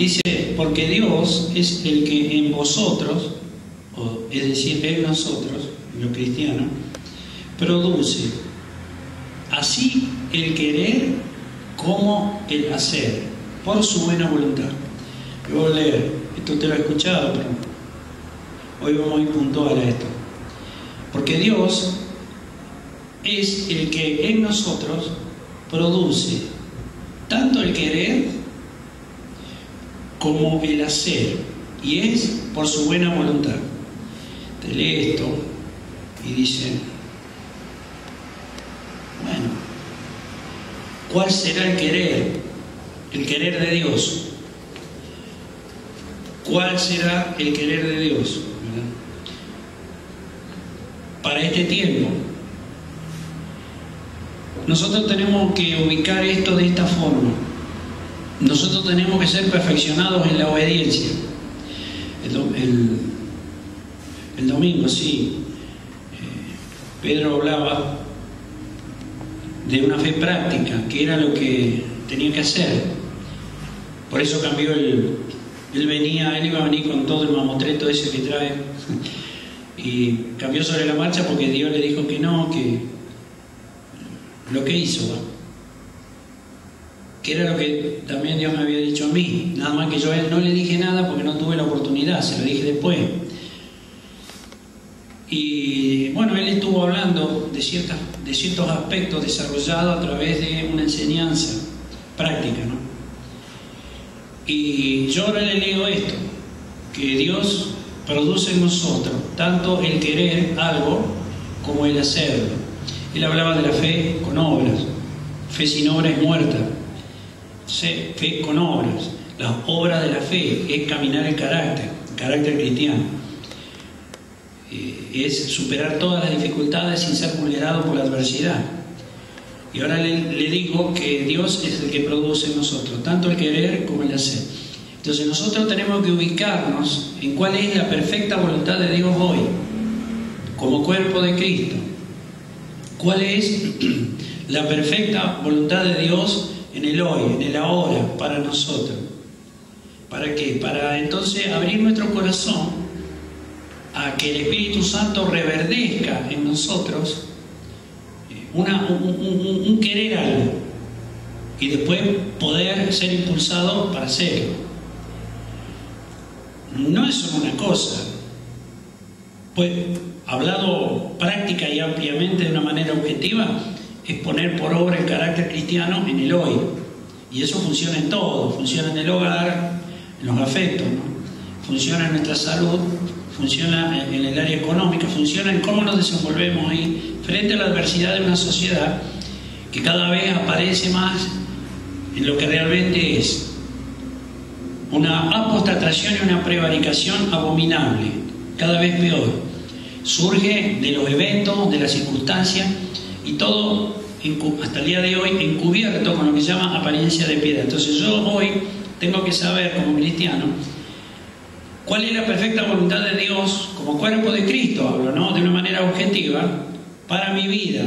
Dice, porque Dios es el que en vosotros, es decir, en nosotros, los cristianos, produce así el querer como el hacer, por su buena voluntad. Yo voy a leer, esto te lo he escuchado, pero hoy vamos a ir puntual a esto. Porque Dios es el que en nosotros produce tanto el querer como el hacer, y es por su buena voluntad. Te lee esto y dice, bueno, ¿cuál será el querer? El querer de Dios. ¿Cuál será el querer de Dios? ¿Verdad? Para este tiempo, nosotros tenemos que ubicar esto de esta forma. Nosotros tenemos que ser perfeccionados en la obediencia. El domingo, sí, Pedro hablaba de una fe práctica, que era lo que tenía que hacer. Por eso cambió él iba a venir con todo el mamotreto ese que trae, y cambió sobre la marcha porque Dios le dijo que no, que lo que hizo, que era lo que también Dios me había dicho a mí, nada más que yo a él no le dije nada porque no tuve la oportunidad, se lo dije después. Y bueno, él estuvo hablando de ciertos aspectos desarrollados a través de una enseñanza práctica, ¿no? Y yo ahora le leo esto, que Dios produce en nosotros tanto el querer algo como el hacerlo. Él hablaba de la fe con obras. Fe sin obras es muerta. Fe con obras. Las obras de la fe es caminar el carácter cristiano. Es superar todas las dificultades sin ser vulnerado por la adversidad. Y ahora le digo que Dios es el que produce en nosotros tanto el querer como el hacer. Entonces nosotros tenemos que ubicarnos en cuál es la perfecta voluntad de Dios hoy, como cuerpo de Cristo. ¿Cuál es la perfecta voluntad de Dios en el hoy, en el ahora, para nosotros? ¿Para qué? Para entonces abrir nuestro corazón a que el Espíritu Santo reverdezca en nosotros un querer algo y después poder ser impulsado para hacerlo. No es solo una cosa, pues hablado práctica y ampliamente de una manera objetiva, es poner por obra el carácter cristiano en el hoy, y eso funciona en todo, funciona en el hogar, en los afectos, ¿no? Funciona en nuestra salud, funciona en el área económica, funciona en cómo nos desenvolvemos ahí frente a la adversidad de una sociedad que cada vez aparece más en lo que realmente es una apostatación y una prevaricación abominable, cada vez peor. Surge de los eventos, de las circunstancias, y todo hasta el día de hoy encubierto con lo que se llama apariencia de piedad. Entonces yo hoy tengo que saber como cristiano cuál es la perfecta voluntad de Dios como cuerpo de Cristo, hablo, ¿no? De una manera objetiva, para mi vida,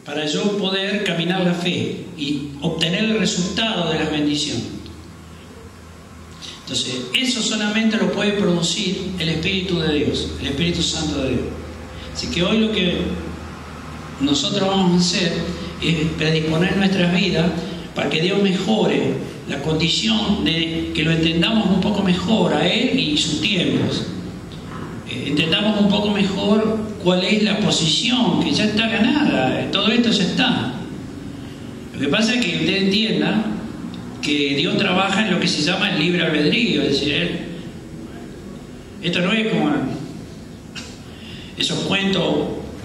para yo poder caminar la fe y obtener el resultado de la bendición. Entonces, eso solamente lo puede producir el Espíritu de Dios, el Espíritu Santo de Dios. Así que hoy lo que nosotros vamos a hacer es predisponer nuestras vidas para que Dios mejore la condición de que lo entendamos un poco mejor a Él y sus tiempos. Entendamos un poco mejor cuál es la posición, que ya está ganada, todo esto ya está. Lo que pasa es que usted entienda que Dios trabaja en lo que se llama el libre albedrío, es decir, esto no es como esos cuentos,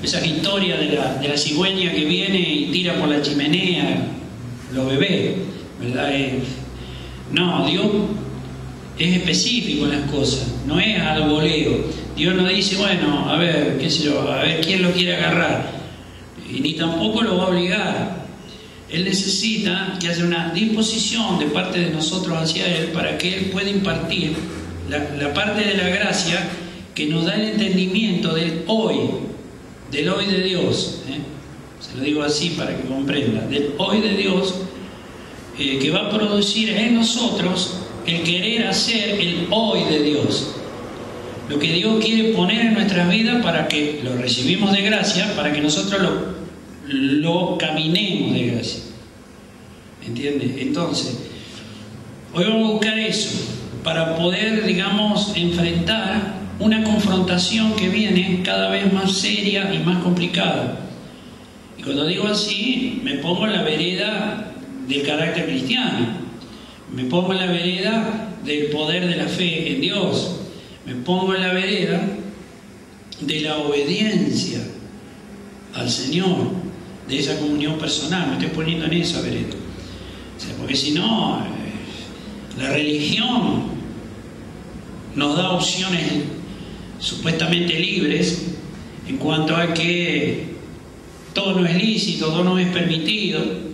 esas historias de la cigüeña que viene y tira por la chimenea los bebés, ¿verdad? No, Dios es específico en las cosas, no es al voleo. Dios no dice, bueno, a ver, qué sé yo, a ver quién lo quiere agarrar, y ni tampoco lo va a obligar. Él necesita que haya una disposición de parte de nosotros hacia Él para que Él pueda impartir la parte de la gracia que nos da el entendimiento del hoy de Dios. Se lo digo así para que comprenda, del hoy de Dios, que va a producir en nosotros el querer hacer el hoy de Dios. Lo que Dios quiere poner en nuestras vidas para que lo recibimos de gracia, para que nosotros lo caminemos de gracia. ¿Entiendes? Entonces, hoy vamos a buscar eso, para poder, digamos, enfrentar una confrontación que viene cada vez más seria y más complicada. Y cuando digo así, me pongo en la vereda del carácter cristiano, me pongo en la vereda del poder de la fe en Dios, me pongo en la vereda de la obediencia al Señor, de esa comunión personal, me estoy poniendo en esa vereda. O sea, porque si no, la religión nos da opciones supuestamente libres en cuanto a que todo no es lícito, todo no es permitido.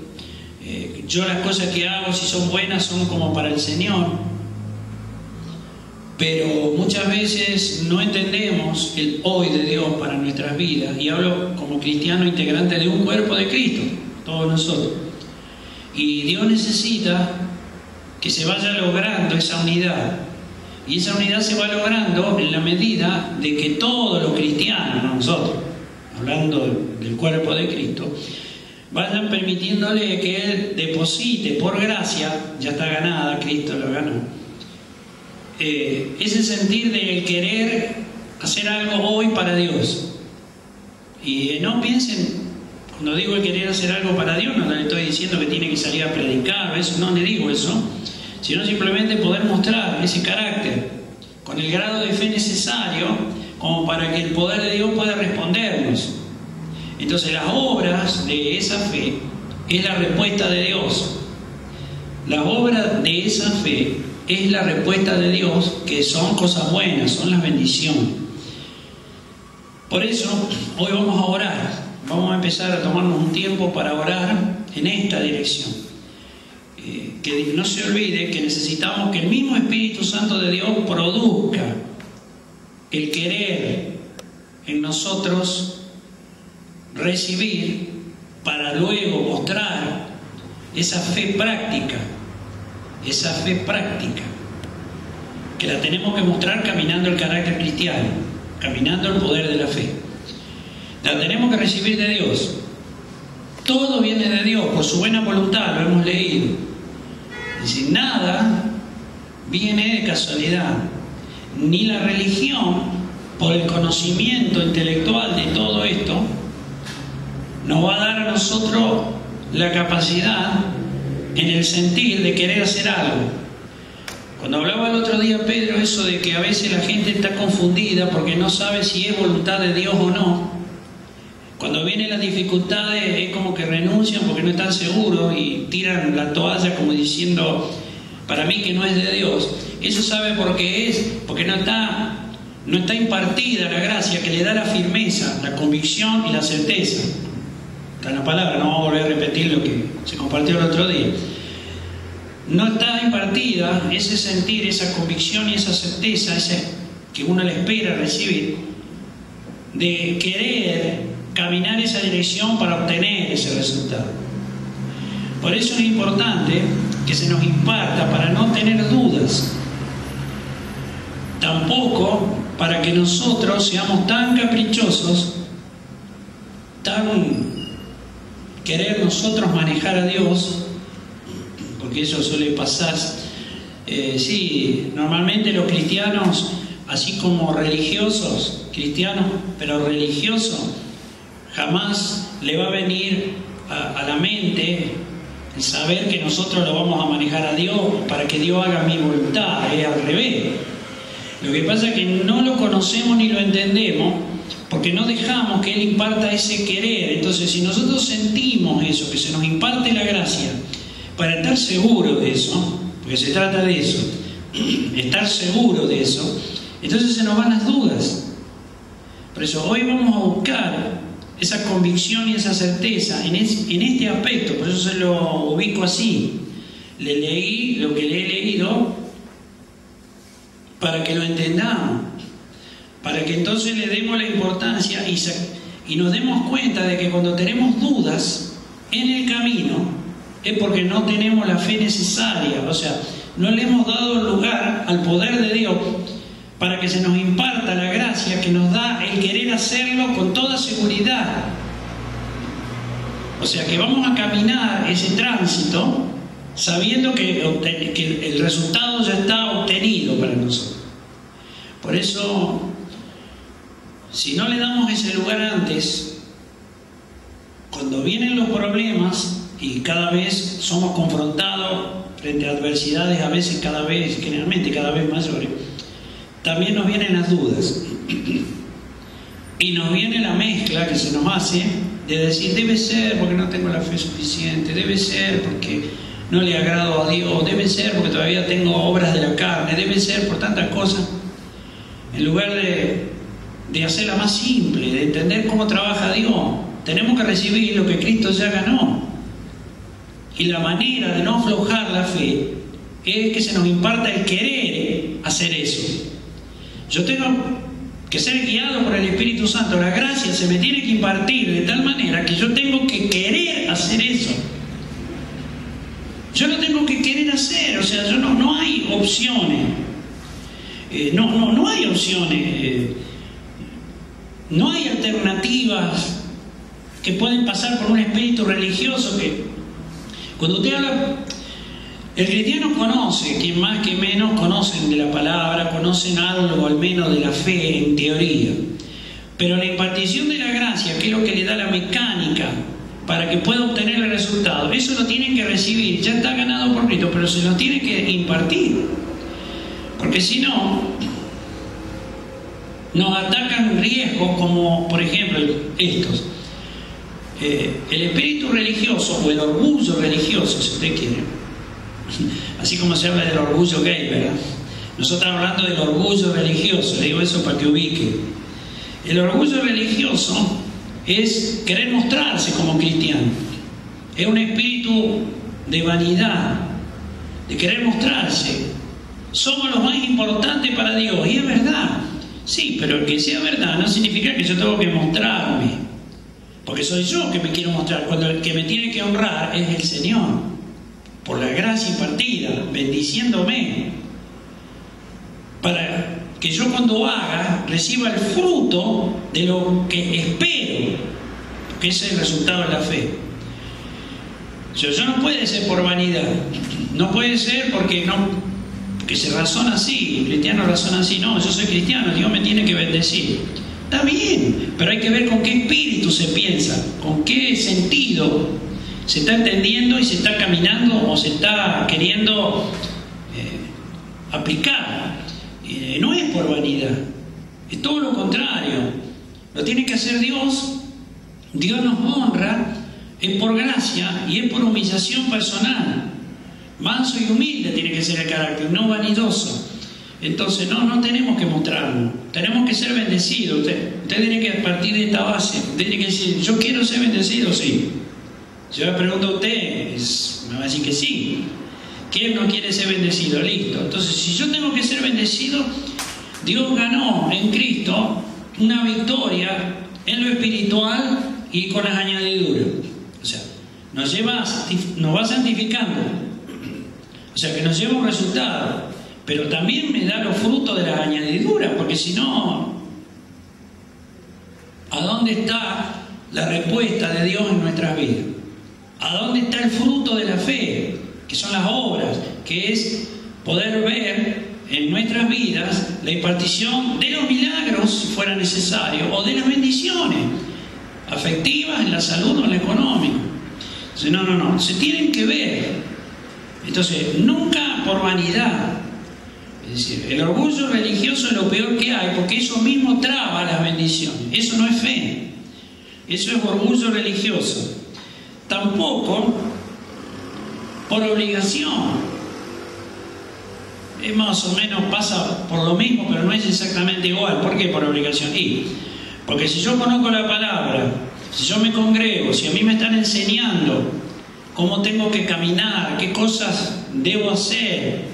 Yo las cosas que hago, si son buenas, son como para el Señor. Pero muchas veces no entendemos el hoy de Dios para nuestras vidas. Y hablo como cristiano integrante de un cuerpo de Cristo, todos nosotros. Y Dios necesita que se vaya logrando esa unidad. Y esa unidad se va logrando en la medida de que todos los cristianos, no nosotros, hablando del cuerpo de Cristo, vayan permitiéndole que Él deposite por gracia, ya está ganada, Cristo lo ganó, ese sentir de querer hacer algo hoy para Dios. Y no piensen, cuando digo el querer hacer algo para Dios, no le estoy diciendo que tiene que salir a predicar, eso no le digo eso, sino simplemente poder mostrar ese carácter con el grado de fe necesario como para que el poder de Dios pueda respondernos. Entonces las obras de esa fe es la respuesta de Dios. Las obras de esa fe es la respuesta de Dios, que son cosas buenas, son las bendiciones. Por eso hoy vamos a orar, vamos a empezar a tomarnos un tiempo para orar en esta dirección. Que no se olvide que necesitamos que el mismo Espíritu Santo de Dios produzca el querer en nosotros recibir, para luego mostrar esa fe práctica, que la tenemos que mostrar caminando el carácter cristiano, caminando el poder de la fe. La tenemos que recibir de Dios. Todo viene de Dios por su buena voluntad, lo hemos leído. Es decir, nada viene de casualidad, ni la religión, por el conocimiento intelectual de todo esto, nos va a dar a nosotros la capacidad en el sentir de querer hacer algo. Cuando hablaba el otro día Pedro eso de que a veces la gente está confundida porque no sabe si es voluntad de Dios o no, cuando vienen las dificultades es como que renuncian porque no están seguros y tiran la toalla como diciendo, para mí que no es de Dios. Eso sabe por qué es, porque no está impartida la gracia que le da la firmeza, la convicción y la certeza. Está en la palabra, no vamos a volver a repetir lo que se compartió el otro día. No está impartida ese sentir, esa convicción y esa certeza, que uno le espera recibir, de querer caminar esa dirección para obtener ese resultado. Por eso es importante que se nos imparta para no tener dudas, tampoco para que nosotros seamos tan caprichosos, tan querer nosotros manejar a Dios, porque eso suele pasar. Sí, normalmente los cristianos, así como religiosos, cristianos pero religiosos, jamás le va a venir a la mente el saber que nosotros lo vamos a manejar a Dios para que Dios haga mi voluntad, es al revés. Lo que pasa es que no lo conocemos ni lo entendemos porque no dejamos que Él imparta ese querer. Entonces, si nosotros sentimos eso, que se nos imparte la gracia, para estar seguros de eso, porque se trata de eso, estar seguro de eso, entonces se nos van las dudas. Por eso hoy vamos a buscar esa convicción y esa certeza en este aspecto. Por eso se lo ubico así. Le leí lo que le he leído para que lo entendamos, para que entonces le demos la importancia y nos demos cuenta de que cuando tenemos dudas en el camino es porque no tenemos la fe necesaria. O sea, no le hemos dado lugar al poder de Dios para que se nos imparta la gracia que nos da el querer hacerlo con toda seguridad. O sea que vamos a caminar ese tránsito sabiendo que el resultado ya está obtenido para nosotros. Por eso, si no le damos ese lugar antes, cuando vienen los problemas y cada vez somos confrontados frente a adversidades, a veces generalmente cada vez mayores, también nos vienen las dudas y nos viene la mezcla que se nos hace de decir, debe ser porque no tengo la fe suficiente, debe ser porque no le agrado a Dios, debe ser porque todavía tengo obras de la carne, debe ser por tantas cosas, en lugar de hacerla más simple, de entender cómo trabaja Dios. Tenemos que recibir lo que Cristo ya ganó, y la manera de no aflojar la fe es que se nos imparta el querer hacer eso. Yo tengo que ser guiado por el Espíritu Santo, la gracia se me tiene que impartir de tal manera que yo tengo que querer hacer eso. Yo lo tengo que querer hacer, o sea, yo no hay opciones, no hay opciones, no hay alternativas que pueden pasar por un espíritu religioso que, cuando usted habla, el cristiano conoce, quien más que menos conocen de la palabra, conocen algo al menos de la fe en teoría, pero la impartición de la gracia, que es lo que le da la mecánica para que pueda obtener el resultado, eso lo tienen que recibir, ya está ganado por Cristo, pero se lo tiene que impartir, porque si no, nos atacan riesgos como, por ejemplo, estos. El espíritu religioso o el orgullo religioso, si usted quiere, así como se habla del orgullo gay, ¿verdad? Nosotros estamos hablando del orgullo religioso, le digo eso para que ubique. El orgullo religioso es querer mostrarse como cristiano, es un espíritu de vanidad, de querer mostrarse. Somos los más importantes para Dios, y es verdad, sí, pero que sea verdad no significa que yo tengo que mostrarme. Porque soy yo que me quiero mostrar, cuando el que me tiene que honrar es el Señor, por la gracia impartida, bendiciéndome, para que yo cuando haga reciba el fruto de lo que espero, que es el resultado de la fe. Yo no puede ser por vanidad, no puede ser porque se razona así, el cristiano razona así, no, yo soy cristiano, Dios me tiene que bendecir. Está bien, pero hay que ver con qué espíritu se piensa, con qué sentido se está entendiendo y se está caminando o se está queriendo aplicar. No es por vanidad, es todo lo contrario. Lo tiene que hacer Dios. Dios nos honra, es por gracia y es por humillación personal. Manso y humilde tiene que ser el carácter, no vanidoso. Entonces no tenemos que mostrarlo, tenemos que ser bendecidos. Usted tiene que partir de esta base, tiene que decir, yo quiero ser bendecido, sí. Yo le pregunto a usted, me va a decir que sí. ¿Quién no quiere ser bendecido? Listo. Entonces, si yo tengo que ser bendecido, Dios ganó en Cristo una victoria en lo espiritual y con las añadiduras. O sea, nos va santificando. O sea, que nos lleva un resultado. Pero también me da los frutos de las añadiduras, porque si no, ¿a dónde está la respuesta de Dios en nuestras vidas? ¿A dónde está el fruto de la fe? Que son las obras, que es poder ver en nuestras vidas la impartición de los milagros, si fuera necesario, o de las bendiciones afectivas, en la salud o en lo económico. Entonces, no, se tienen que ver. Entonces, nunca por vanidad. Es decir, el orgullo religioso es lo peor que hay, porque eso mismo traba las bendiciones. Eso no es fe, eso es orgullo religioso. Tampoco por obligación. Es más o menos, pasa por lo mismo, pero no es exactamente igual. ¿Por qué por obligación? Porque si yo conozco la palabra, si yo me congrego, si a mí me están enseñando cómo tengo que caminar, qué cosas debo hacer,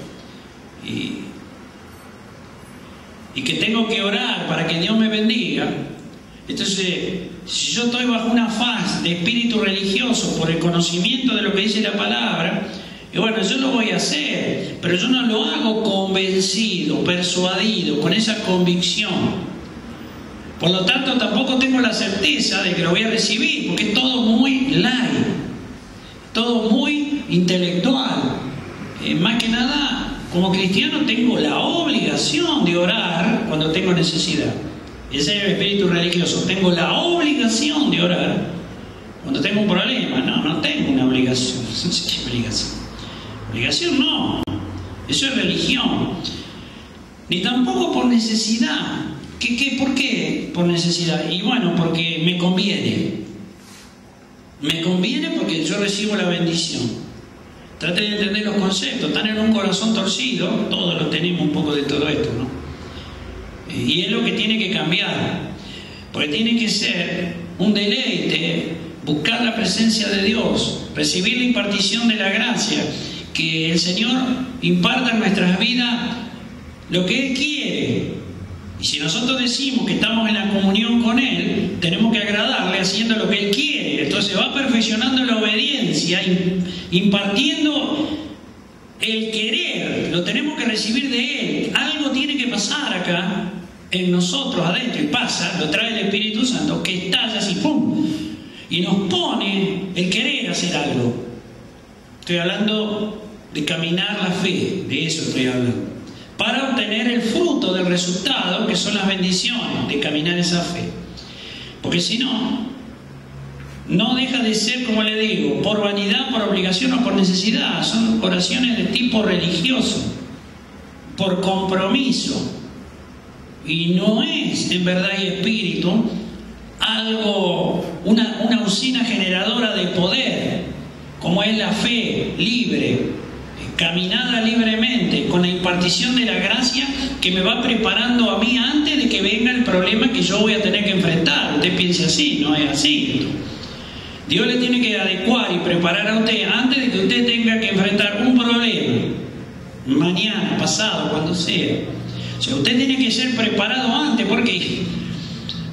y que tengo que orar para que Dios me bendiga, entonces, si yo estoy bajo una faz de espíritu religioso por el conocimiento de lo que dice la palabra, Y bueno, yo lo voy a hacer, pero yo no lo hago convencido, persuadido, con esa convicción. Por lo tanto, tampoco tengo la certeza de que lo voy a recibir, porque es todo muy light, todo muy intelectual. Más que nada, como cristiano tengo la obligación de orar cuando tengo necesidad. Ese es el espíritu religioso. Tengo la obligación de orar cuando tengo un problema. No tengo una obligación. ¿Qué obligación? Obligación no. Eso es religión. Ni tampoco por necesidad. ¿Por qué por necesidad? Y bueno, porque me conviene. Me conviene porque yo recibo la bendición. Trate de entender los conceptos. Están en un corazón torcido. Todos lo tenemos un poco de todo esto, ¿no? Y es lo que tiene que cambiar. Porque tiene que ser un deleite buscar la presencia de Dios, recibir la impartición de la gracia, que el Señor imparta en nuestras vidas lo que Él quiere. Y si nosotros decimos que estamos en la comunión con Él, tenemos que agradarle haciendo lo que Él quiere. Entonces va perfeccionando la obediencia, impartiendo el querer. Lo tenemos que recibir de Él. Algo tiene que pasar acá en nosotros, adentro, y pasa, lo trae el Espíritu Santo, que estalla así, ¡pum! Y nos pone el querer hacer algo. Estoy hablando de caminar la fe, de eso estoy hablando. Para obtener el fruto del resultado, que son las bendiciones de caminar esa fe. Porque si no, no deja de ser, como le digo, por vanidad, por obligación o por necesidad. Son oraciones de tipo religioso, por compromiso. Y no es, en verdad y espíritu, algo, una usina generadora de poder, como es la fe libre, caminada libremente, con la impartición de la gracia que me va preparando a mí antes de que venga el problema que yo voy a tener que enfrentar. Usted piense así, no es así. Dios le tiene que adecuar y preparar a usted antes de que usted tenga que enfrentar un problema, mañana, pasado, cuando sea. O sea, usted tiene que ser preparado antes. ¿Por qué?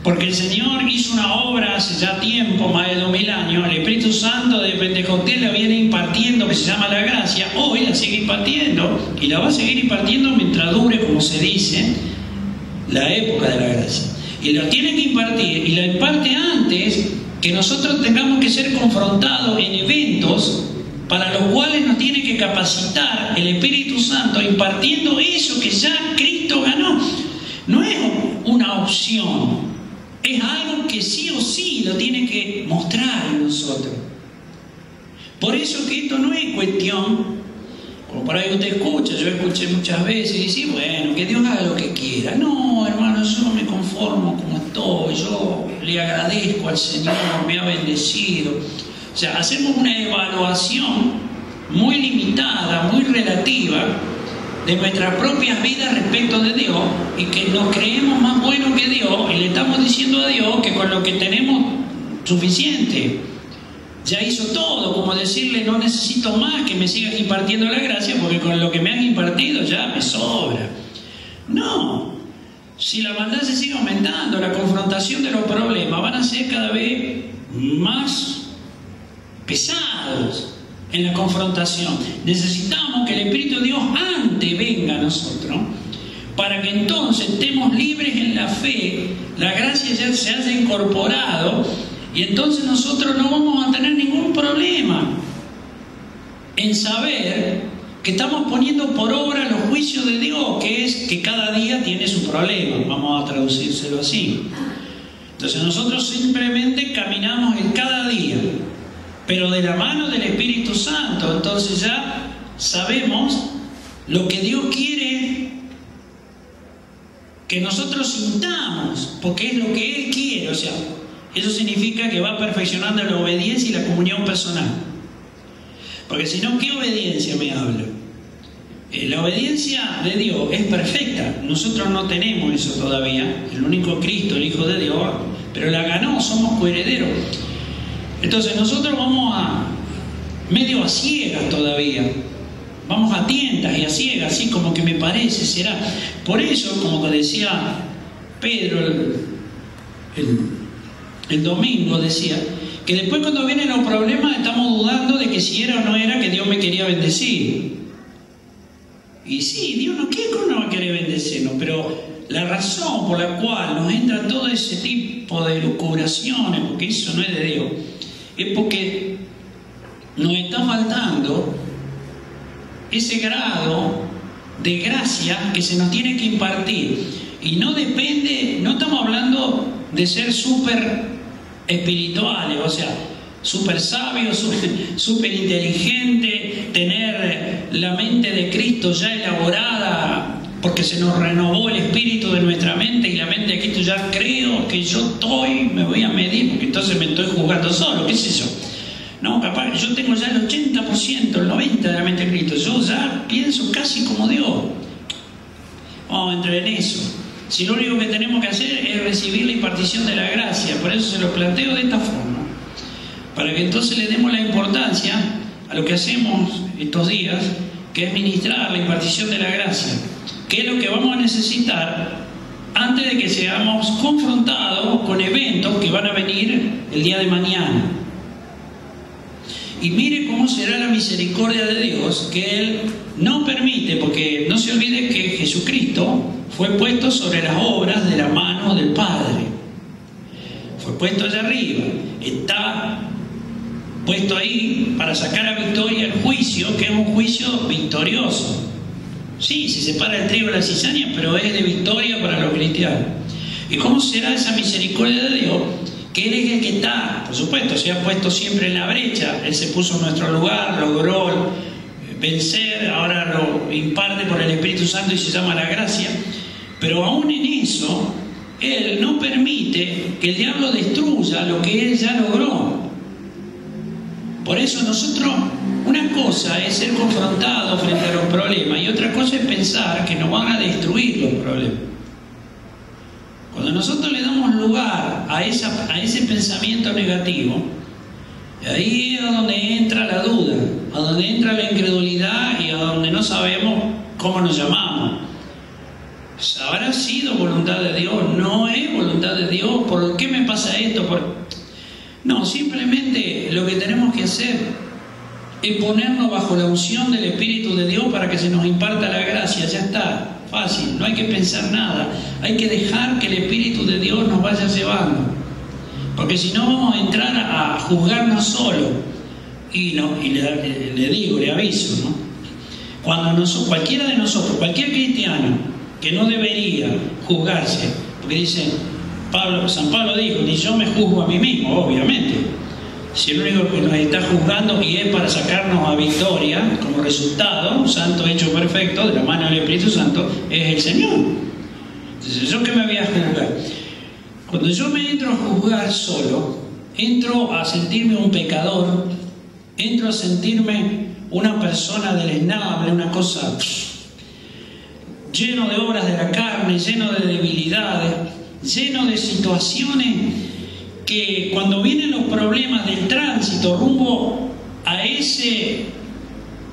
Porque el Señor hizo una obra hace ya tiempo, más de 2000 años. El Espíritu Santo de Pentecostés la viene impartiendo, que se llama la gracia. Hoy la sigue impartiendo y la va a seguir impartiendo mientras dure, como se dice, la época de la gracia. Y la tiene que impartir, y la imparte antes que nosotros tengamos que ser confrontados en eventos para los cuales nos tiene que capacitar el Espíritu Santo impartiendo eso que ya Cristo ganó. No es una opción, es algo que sí o sí lo tiene que mostrar en nosotros. Por eso que esto no es cuestión, como por ahí usted escucha, yo escuché muchas veces y dice, bueno, que Dios haga lo que quiera. No, hermano, yo no me conformo como estoy, yo le agradezco al Señor, me ha bendecido. O sea, hacemos una evaluación muy limitada, muy relativa de nuestras propias vidas respecto de Dios, y que nos creemos más buenos que Dios y le estamos diciendo a Dios que con lo que tenemos suficiente. Ya hizo todo, como decirle, no necesito más que me sigas impartiendo la gracia porque con lo que me han impartido ya me sobra. No, si la maldad se sigue aumentando, la confrontación de los problemas van a ser cada vez más pesados en la confrontación. Necesitamos que el Espíritu de Dios antes venga a nosotros para que entonces estemos libres en la fe, la gracia ya se haya incorporado y entonces nosotros no vamos a tener ningún problema en saber que estamos poniendo por obra los juicios de Dios, que es que cada día tiene su problema, vamos a traducírselo así. Entonces nosotros simplemente caminamos en cada día, pero de la mano del Espíritu Santo. Entonces ya sabemos lo que Dios quiere que nosotros sintamos, porque es lo que Él quiere. O sea, eso significa que va perfeccionando la obediencia y la comunión personal. Porque si no, ¿qué obediencia me habla? La obediencia de Dios es perfecta. Nosotros no tenemos eso todavía. El único Cristo, el Hijo de Dios, pero la ganó, somos coherederos. Entonces nosotros vamos medio a ciegas todavía. Vamos a tientas y a ciegas, así como que me parece, será. Por eso, como decía Pedro el domingo, decía que después cuando vienen los problemas estamos dudando de que si era o no era que Dios me quería bendecir. Y sí, Dios no quiere que uno va a querer bendecirnos, pero la razón por la cual nos entra todo ese tipo de lucubraciones, porque eso no es de Dios, es porque nos está faltando ese grado de gracia que se nos tiene que impartir. Y no depende, no estamos hablando de ser súper espirituales, o sea, súper sabios, súper inteligentes, tener la mente de Cristo ya elaborada, porque se nos renovó el espíritu de nuestra mente y la mente de Cristo ya creo que yo estoy, me voy a medir, porque entonces me estoy juzgando solo, ¿qué es eso? No, capaz yo tengo ya el 80%, el 90% de la mente de Cristo, yo ya pienso casi como Dios. Vamos a entrar en eso. Si lo único que tenemos que hacer es recibir la impartición de la gracia, por eso se lo planteo de esta forma, para que entonces le demos la importancia a lo que hacemos estos días, que es ministrar la impartición de la gracia, que es lo que vamos a necesitar antes de que seamos confrontados con eventos que van a venir el día de mañana. Y mire cómo será la misericordia de Dios, que Él no permite, porque no se olvide que Jesucristo fue puesto sobre las obras de la mano del Padre. Fue puesto allá arriba, está puesto ahí para sacar a victoria el juicio, que es un juicio victorioso. Sí, se separa el trigo de la cizaña, pero es de victoria para los cristianos. ¿Y cómo será esa misericordia de Dios? Que Él es el que está, por supuesto, se ha puesto siempre en la brecha. Él se puso en nuestro lugar, logró vencer, ahora lo imparte por el Espíritu Santo y se llama la gracia. Pero aún en eso, Él no permite que el diablo destruya lo que Él ya logró. Por eso nosotros, una cosa es ser confrontados frente a los problemas y otra cosa es pensar que nos van a destruir los problemas. Cuando nosotros le damos lugar a ese pensamiento negativo, ahí es donde entra la duda, a donde entra la incredulidad y a donde no sabemos cómo nos llamamos. ¿Habrá sido voluntad de Dios? ¿No es voluntad de Dios? ¿Por qué me pasa esto? No, simplemente lo que tenemos que hacer es ponernos bajo la unción del Espíritu de Dios para que se nos imparta la gracia. Ya está, fácil, no hay que pensar nada. Hay que dejar que el Espíritu de Dios nos vaya llevando, porque si no vamos a entrar a juzgarnos solos. Y le digo, le aviso, ¿no? Cuando cualquiera de nosotros, cualquier cristiano que no debería juzgarse, porque dice San Pablo dijo, ni yo me juzgo a mí mismo, obviamente. Si el único que nos está juzgando y es para sacarnos a victoria como resultado, un santo hecho perfecto de la mano del Espíritu Santo, es el Señor. Entonces, ¿yo qué me voy a juzgar? Cuando yo me entro a juzgar solo, entro a sentirme un pecador, entro a sentirme una persona deleznable, una cosa lleno de obras de la carne, lleno de debilidades, lleno de situaciones que cuando vienen los problemas del tránsito rumbo a ese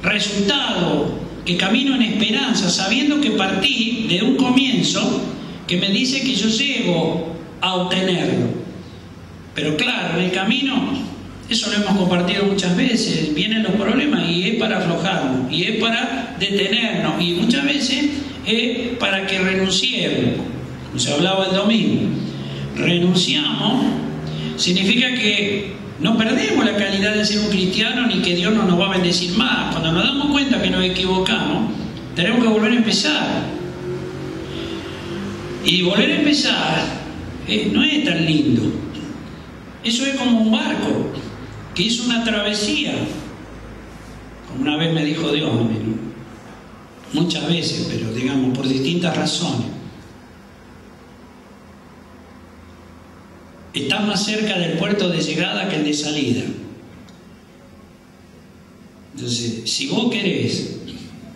resultado que camino en esperanza, sabiendo que partí de un comienzo que me dice que yo llego a obtenerlo. Pero claro, en el camino, eso lo hemos compartido muchas veces, vienen los problemas y es para aflojarnos, y es para detenernos, y muchas veces es para que renunciemos, como se hablaba el domingo. Renunciamos significa que no perdemos la calidad de ser un cristiano ni que Dios no nos va a bendecir más. Cuando nos damos cuenta que nos equivocamos, tenemos que volver a empezar. Y volver a empezar no es tan lindo. Eso es como un barco que hizo una travesía, como una vez me dijo Dios a mí, ¿no? Muchas veces, pero digamos por distintas razones. Está más cerca del puerto de llegada que el de salida. Entonces, si vos querés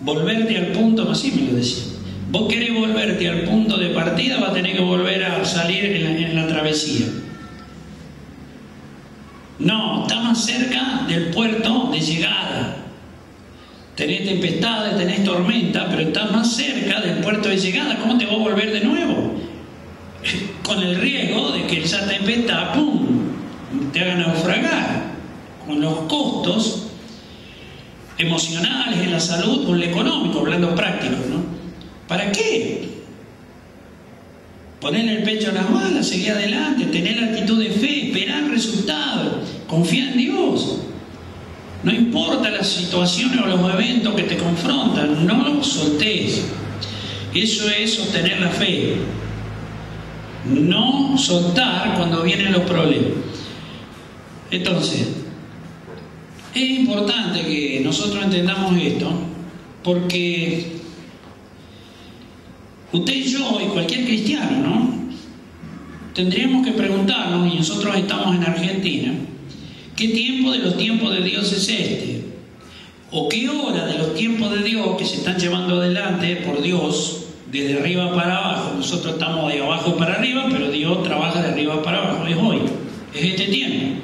volverte al punto, así me lo decía, vos querés volverte al punto de partida, vas a tener que volver a salir en la travesía. No, está más cerca del puerto de llegada. Tenés tempestades, tenés tormenta, pero estás más cerca del puerto de llegada. ¿Cómo te vas a volver de nuevo? Con el riesgo de que esa tempestad, ¡pum!, te haga naufragar con los costos emocionales, en la salud o en lo económico, hablando práctico, ¿no? ¿Para qué? Ponerle el pecho a las balas, seguir adelante, tener la actitud de fe, esperar resultados, confiar en Dios. No importa las situaciones o los eventos que te confrontan, no los soltés. Eso es sostener la fe. No soltar cuando vienen los problemas. Entonces, es importante que nosotros entendamos esto, porque usted y yo y cualquier cristiano, ¿no? Tendríamos que preguntarnos, y nosotros estamos en Argentina, ¿qué tiempo de los tiempos de Dios es este? ¿O qué hora de los tiempos de Dios que se están llevando adelante por Dios desde arriba para abajo? Nosotros estamos de abajo para arriba, pero Dios trabaja de arriba para abajo. Es hoy, es este tiempo.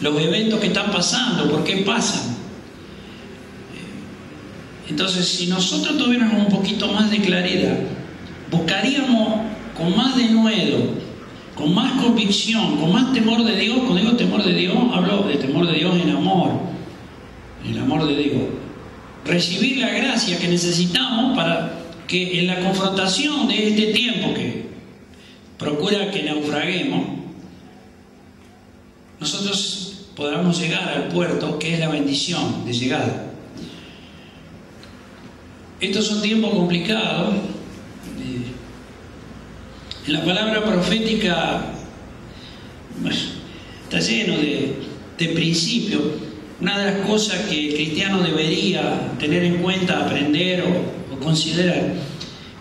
Los eventos que están pasando, ¿por qué pasan? Entonces, si nosotros tuviéramos un poquito más de claridad, buscaríamos con más denuedo, con más convicción, con más temor de Dios. Cuando digo temor de Dios, hablo de temor de Dios en amor, el amor de Dios. Recibir la gracia que necesitamos para que en la confrontación de este tiempo que procura que naufraguemos, nosotros podamos llegar al puerto que es la bendición de llegada. Estos son tiempos complicados. En la palabra profética está lleno de principios. Una de las cosas que el cristiano debería tener en cuenta, aprender o considerar,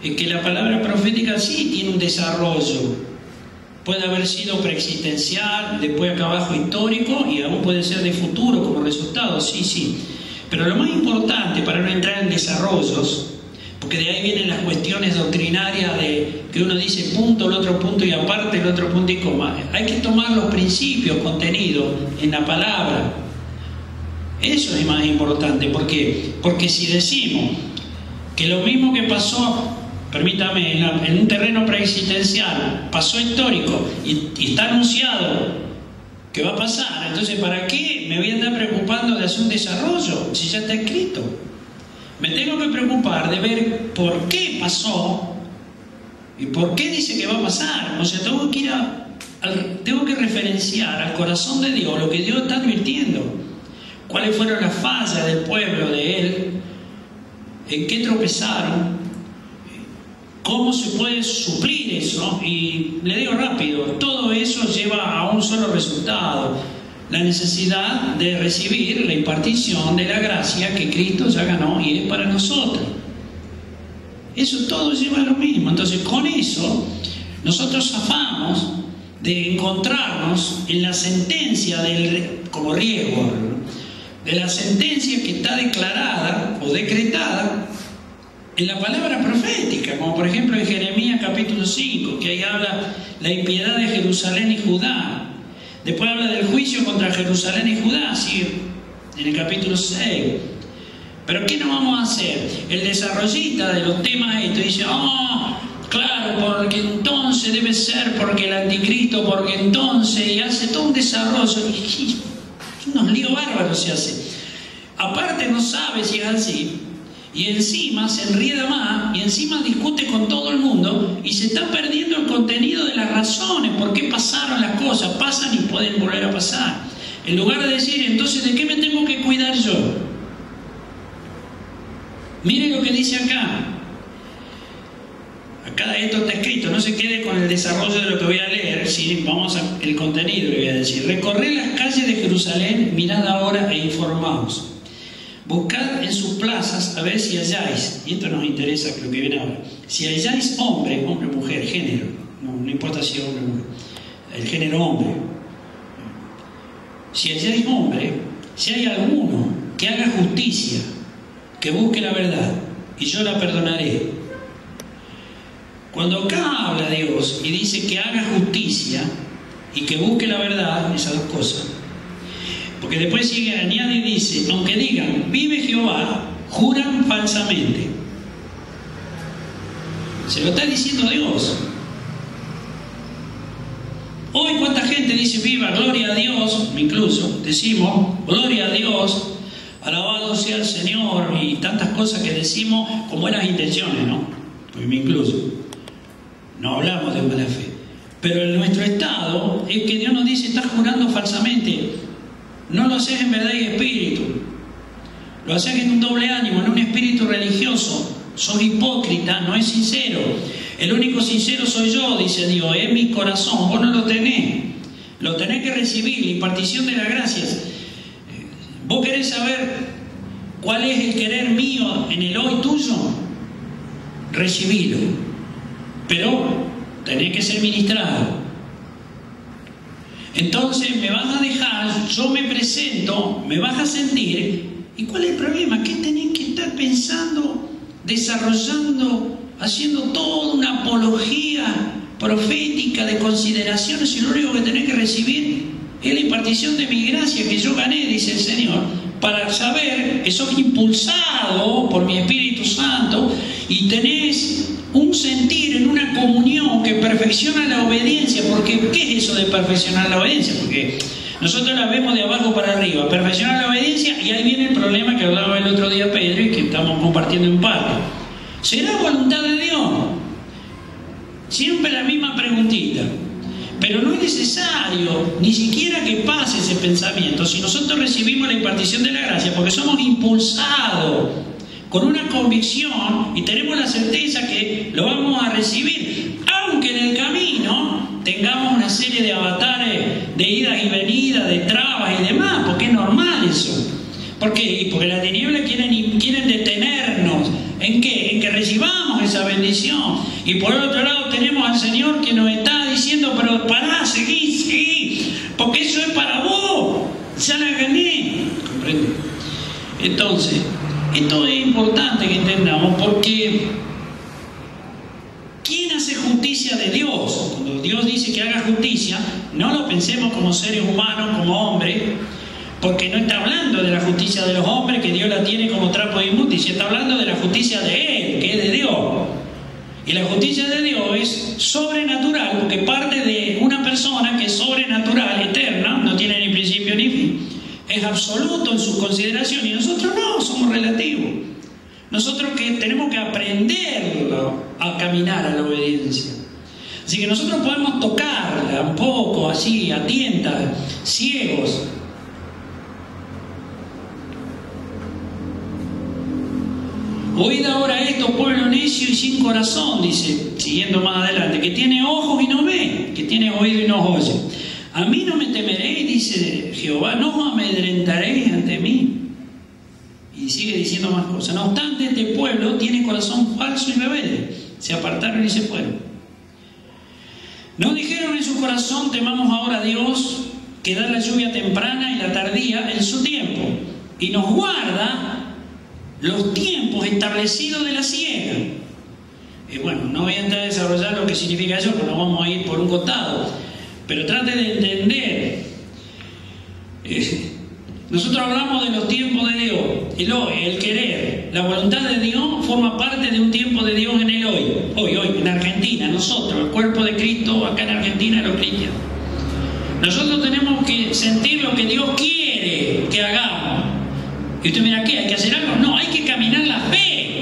es que la palabra profética sí tiene un desarrollo. Puede haber sido preexistencial, después acá abajo histórico, y aún puede ser de futuro como resultado, sí. Pero lo más importante, para no entrar en desarrollos, porque de ahí vienen las cuestiones doctrinarias de que uno dice punto, el otro punto y aparte, el otro punto y coma. Hay que tomar los principios contenidos en la palabra. Eso es más importante. ¿Por qué? Porque si decimos que lo mismo que pasó, permítame, en un terreno preexistencial, pasó histórico y está anunciado que va a pasar, entonces ¿para qué me voy a andar preocupando de hacer un desarrollo si ya está escrito? Me tengo que preocupar de ver por qué pasó y por qué dice que va a pasar. O sea, tengo que referenciar al corazón de Dios lo que Dios está advirtiendo. ¿Cuáles fueron las fallas del pueblo de Él? ¿En qué tropezaron? ¿Cómo se puede suplir eso? Y le digo rápido, todo eso lleva a un solo resultado: la necesidad de recibir la impartición de la gracia que Cristo ya ganó y es para nosotros. Eso todo lleva a lo mismo. Entonces, con eso nosotros zafamos de encontrarnos en la sentencia como riesgo, de la sentencia que está declarada o decretada en la palabra profética, como por ejemplo en Jeremías capítulo 5, que ahí habla la impiedad de Jerusalén y Judá. Después habla del juicio contra Jerusalén y Judá, ¿sí? En el capítulo 6. Pero ¿qué nos vamos a hacer? El desarrollista de los temas estos dice, claro, porque entonces debe ser, porque el anticristo, porque entonces, y hace todo un desarrollo, y unos líos bárbaros se hace. Aparte no sabe si es así, y encima se enrieda más, y encima discute con todo el mundo, y se está perdiendo el contenido de las razones por qué pasaron las cosas. Pasan y pueden volver a pasar. En lugar de decir, entonces, ¿de qué me tengo que cuidar yo? Mire lo que dice acá. Acá esto está escrito, no se quede con el desarrollo de lo que voy a leer, ¿sí? Vamos al contenido, le voy a decir. Recorred las calles de Jerusalén, mirad ahora e informaos. Buscad en sus plazas a ver si halláis, y esto nos interesa lo que viene ahora, si halláis hombre, mujer, género, no importa si es hombre o mujer, el género hombre. Si halláis hombre, si hay alguno que haga justicia, que busque la verdad, y yo la perdonaré. Cuando acá habla Dios y dice que haga justicia y que busque la verdad, esas dos cosas, porque después sigue, añade y dice, aunque digan, vive Jehová, juran falsamente. Se lo está diciendo Dios. Hoy, ¿cuánta gente gente dice viva, gloria a Dios, me incluyo, decimos, gloria a Dios, alabado sea el Señor, y tantas cosas que decimos con buenas intenciones, ¿no? Pues me incluyo. No hablamos de mala fe. Pero en nuestro estado es que Dios nos dice, estás jurando falsamente. No lo haces en verdad y espíritu. Lo haces en un doble ánimo, en un espíritu religioso. Sos hipócrita, no es sincero. El único sincero soy yo, dice Dios, es mi corazón. Vos no lo tenés. Lo tenés que recibir, la impartición de las gracias. ¿Vos querés saber cuál es el querer mío en el hoy tuyo? Recibilo. Pero tenés que ser ministrado. Entonces me vas a dejar, yo me presento, me vas a sentir. ¿Y cuál es el problema? ¿Qué tenés que estar pensando, desarrollando, haciendo toda una apología profética de consideraciones, y lo único que tenés que recibir es la impartición de mi gracia que yo gané, dice el Señor, para saber que sos impulsado por mi Espíritu Santo y tenés un sentir en una comunión que perfecciona la obediencia? Porque ¿qué es eso de perfeccionar la obediencia? Porque nosotros la vemos de abajo para arriba, perfeccionar la obediencia, y ahí viene el problema que hablaba el otro día Pedro y que estamos compartiendo en parte. ¿Será voluntad de Dios? Siempre la misma preguntita. Pero no es necesario ni siquiera que pase ese pensamiento si nosotros recibimos la impartición de la gracia, porque somos impulsados con una convicción y tenemos la certeza que lo vamos a recibir, aunque en el camino tengamos una serie de avatares, de idas y venidas, de trabas y demás, porque es normal eso. ¿Por qué? Porque las tinieblas quieren detenernos. ¿En qué? En que recibamos esa bendición. Y por el otro lado tenemos al Señor que nos está diciendo, pero pará, seguí, porque eso es para vos, ya la gané. ¿Comprende? Entonces, esto es importante que entendamos, porque ¿quién hace justicia de Dios? Cuando Dios dice que haga justicia, no lo pensemos como seres humanos, como hombres, porque no está hablando de la justicia de los hombres, que Dios la tiene como trapo de inmundicia, está hablando de la justicia de Él, que es de Dios. Y la justicia de Dios es sobrenatural, porque parte de una persona que es sobrenatural, eterna, no tiene ni principio ni fin. Es absoluto en su consideración, y nosotros no, somos relativos. Nosotros que tenemos que aprender a caminar a la obediencia. Así que nosotros podemos tocarla un poco, así, a tientas, ciegos. Oíd ahora esto, pueblo necio y sin corazón, dice, siguiendo más adelante, que tiene ojos y no ve, que tiene oído y no oye. A mí no me temeréis, dice Jehová, no os amedrentaréis ante mí. Y sigue diciendo más cosas. No obstante, este pueblo tiene corazón falso y rebelde. Se apartaron y se fueron. No dijeron en su corazón, temamos ahora a Dios, que da la lluvia temprana y la tardía en su tiempo, y nos guarda los tiempos establecidos de la siega. Bueno, no voy a entrar a desarrollar lo que significa eso, porque nos vamos a ir por un costado, pero trate de entender. Nosotros hablamos de los tiempos de Dios, el hoy, el querer. La voluntad de Dios forma parte de un tiempo de Dios en el hoy. Hoy, en Argentina, nosotros, el cuerpo de Cristo acá en Argentina, los cristianos. Nosotros tenemos que sentir lo que Dios quiere que hagamos. Y usted mira, ¿qué? ¿Hay que hacer algo? No, hay que caminar la fe.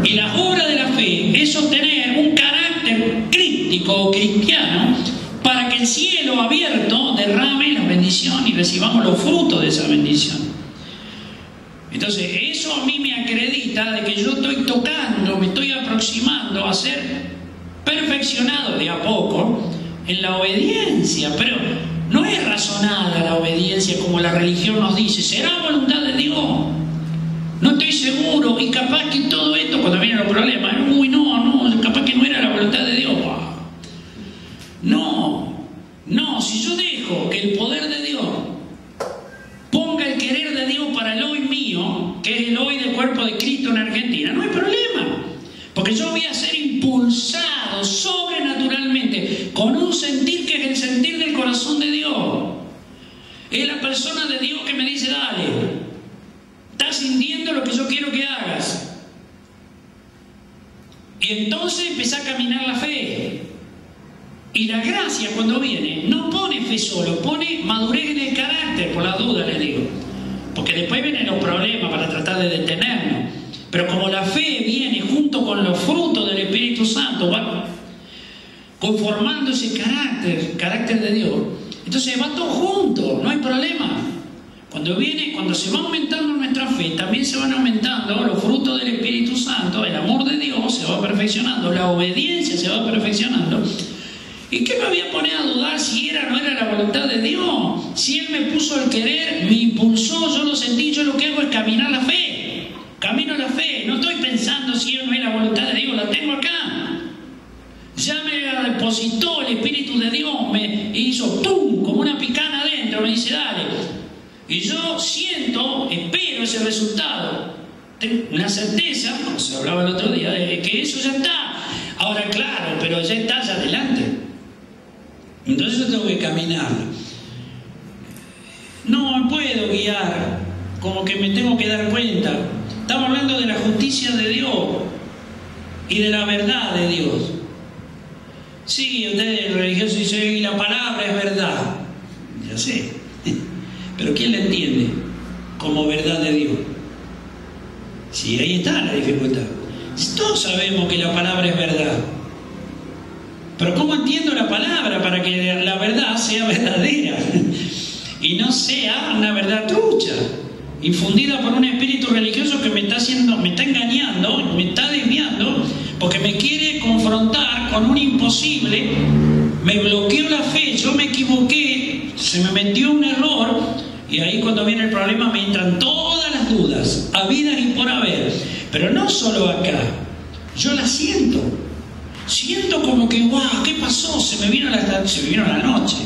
Y la obra de la fe es sostener un carácter crítico o cristiano para que el cielo abierto derrame la bendición y recibamos los frutos de esa bendición. Entonces, eso a mí me acredita de que yo estoy tocando, me estoy aproximando a ser perfeccionado de a poco en la obediencia, pero no es razonada la obediencia como la religión nos dice. ¿Será voluntad de Dios? No estoy seguro, y capaz que todo esto, cuando vienen los problemas, no, capaz que no era la voluntad de Dios. No, si yo dejo que el poder de Dios ponga el querer de Dios para el hoy mío, que es el hoy del cuerpo de Cristo en Argentina, no hay problema, porque yo voy a ser impulsado sobrenaturalmente con un sentir que es el sentir del corazón de Dios. Es la persona de Dios que me dice, dale, estás sintiendo lo que yo quiero que hagas. Y entonces empecé a caminar la fe. Y la gracia cuando viene no pone fe solo, pone madurez en el carácter, por la duda les digo. Porque después vienen los problemas para tratar de detenernos. Pero como la fe viene junto con los frutos del Espíritu Santo, va conformando ese carácter de Dios, entonces va todo junto, no hay problema. Cuando se va aumentando nuestra fe, también se van aumentando los frutos del Espíritu Santo, el amor de Dios se va perfeccionando, la obediencia se va perfeccionando. ¿Y qué me voy a poner a dudar si era o no era la voluntad de Dios? Si Él me puso el querer, me impulsó, yo lo sentí, yo lo que hago es caminar la fe. Camino la fe, no estoy pensando si no es la voluntad de Dios, la tengo acá. Ya me depositó el Espíritu de Dios, me hizo ¡pum! Como una picana adentro, me dice dale. Y yo siento, espero ese resultado. Tengo una certeza, como se hablaba el otro día, de que eso ya está. Ahora claro, pero ya está allá adelante. Entonces yo tengo que caminar. No me puedo guiar, como que me tengo que dar cuenta. Estamos hablando de la justicia de Dios y de la verdad de Dios. Sí, ustedes religiosos dicen, y la palabra es verdad. Ya sé. Pero ¿quién la entiende como verdad de Dios? Sí, ahí está la dificultad. Todos sabemos que la palabra es verdad. Pero ¿cómo entiendo la palabra para que la verdad sea verdadera? Y no sea una verdad trucha, infundida por un espíritu religioso que me está engañando, me está desviando, porque me quiere confrontar con un imposible, me bloqueó la fe, yo me equivoqué, se me metió un error, y ahí cuando viene el problema me entran todas las dudas, habidas y por haber. Pero no solo acá, yo la siento como que, wow, ¿qué pasó? Se me vino la noche,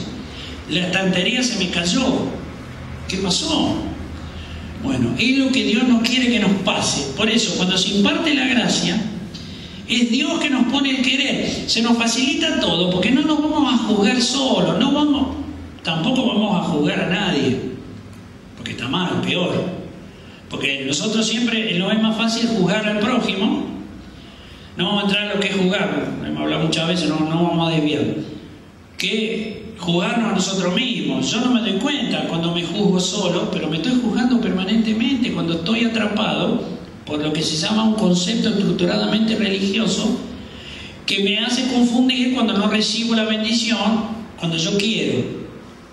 la estantería se me cayó, ¿qué pasó? Bueno, es lo que Dios no quiere que nos pase. Por eso, cuando se imparte la gracia, es Dios que nos pone el querer. Se nos facilita todo, porque no nos vamos a juzgar solos, tampoco vamos a juzgar a nadie, porque está mal, peor. Porque nosotros siempre, no es más fácil juzgar al prójimo. No vamos a entrar en lo que es juzgar, hemos hablado muchas veces, no vamos a desviar. Que juzgarnos a nosotros mismos. Yo no me doy cuenta cuando me juzgo solo, pero me estoy juzgando permanentemente cuando estoy atrapado por lo que se llama un concepto estructuradamente religioso que me hace confundir cuando no recibo la bendición cuando yo quiero.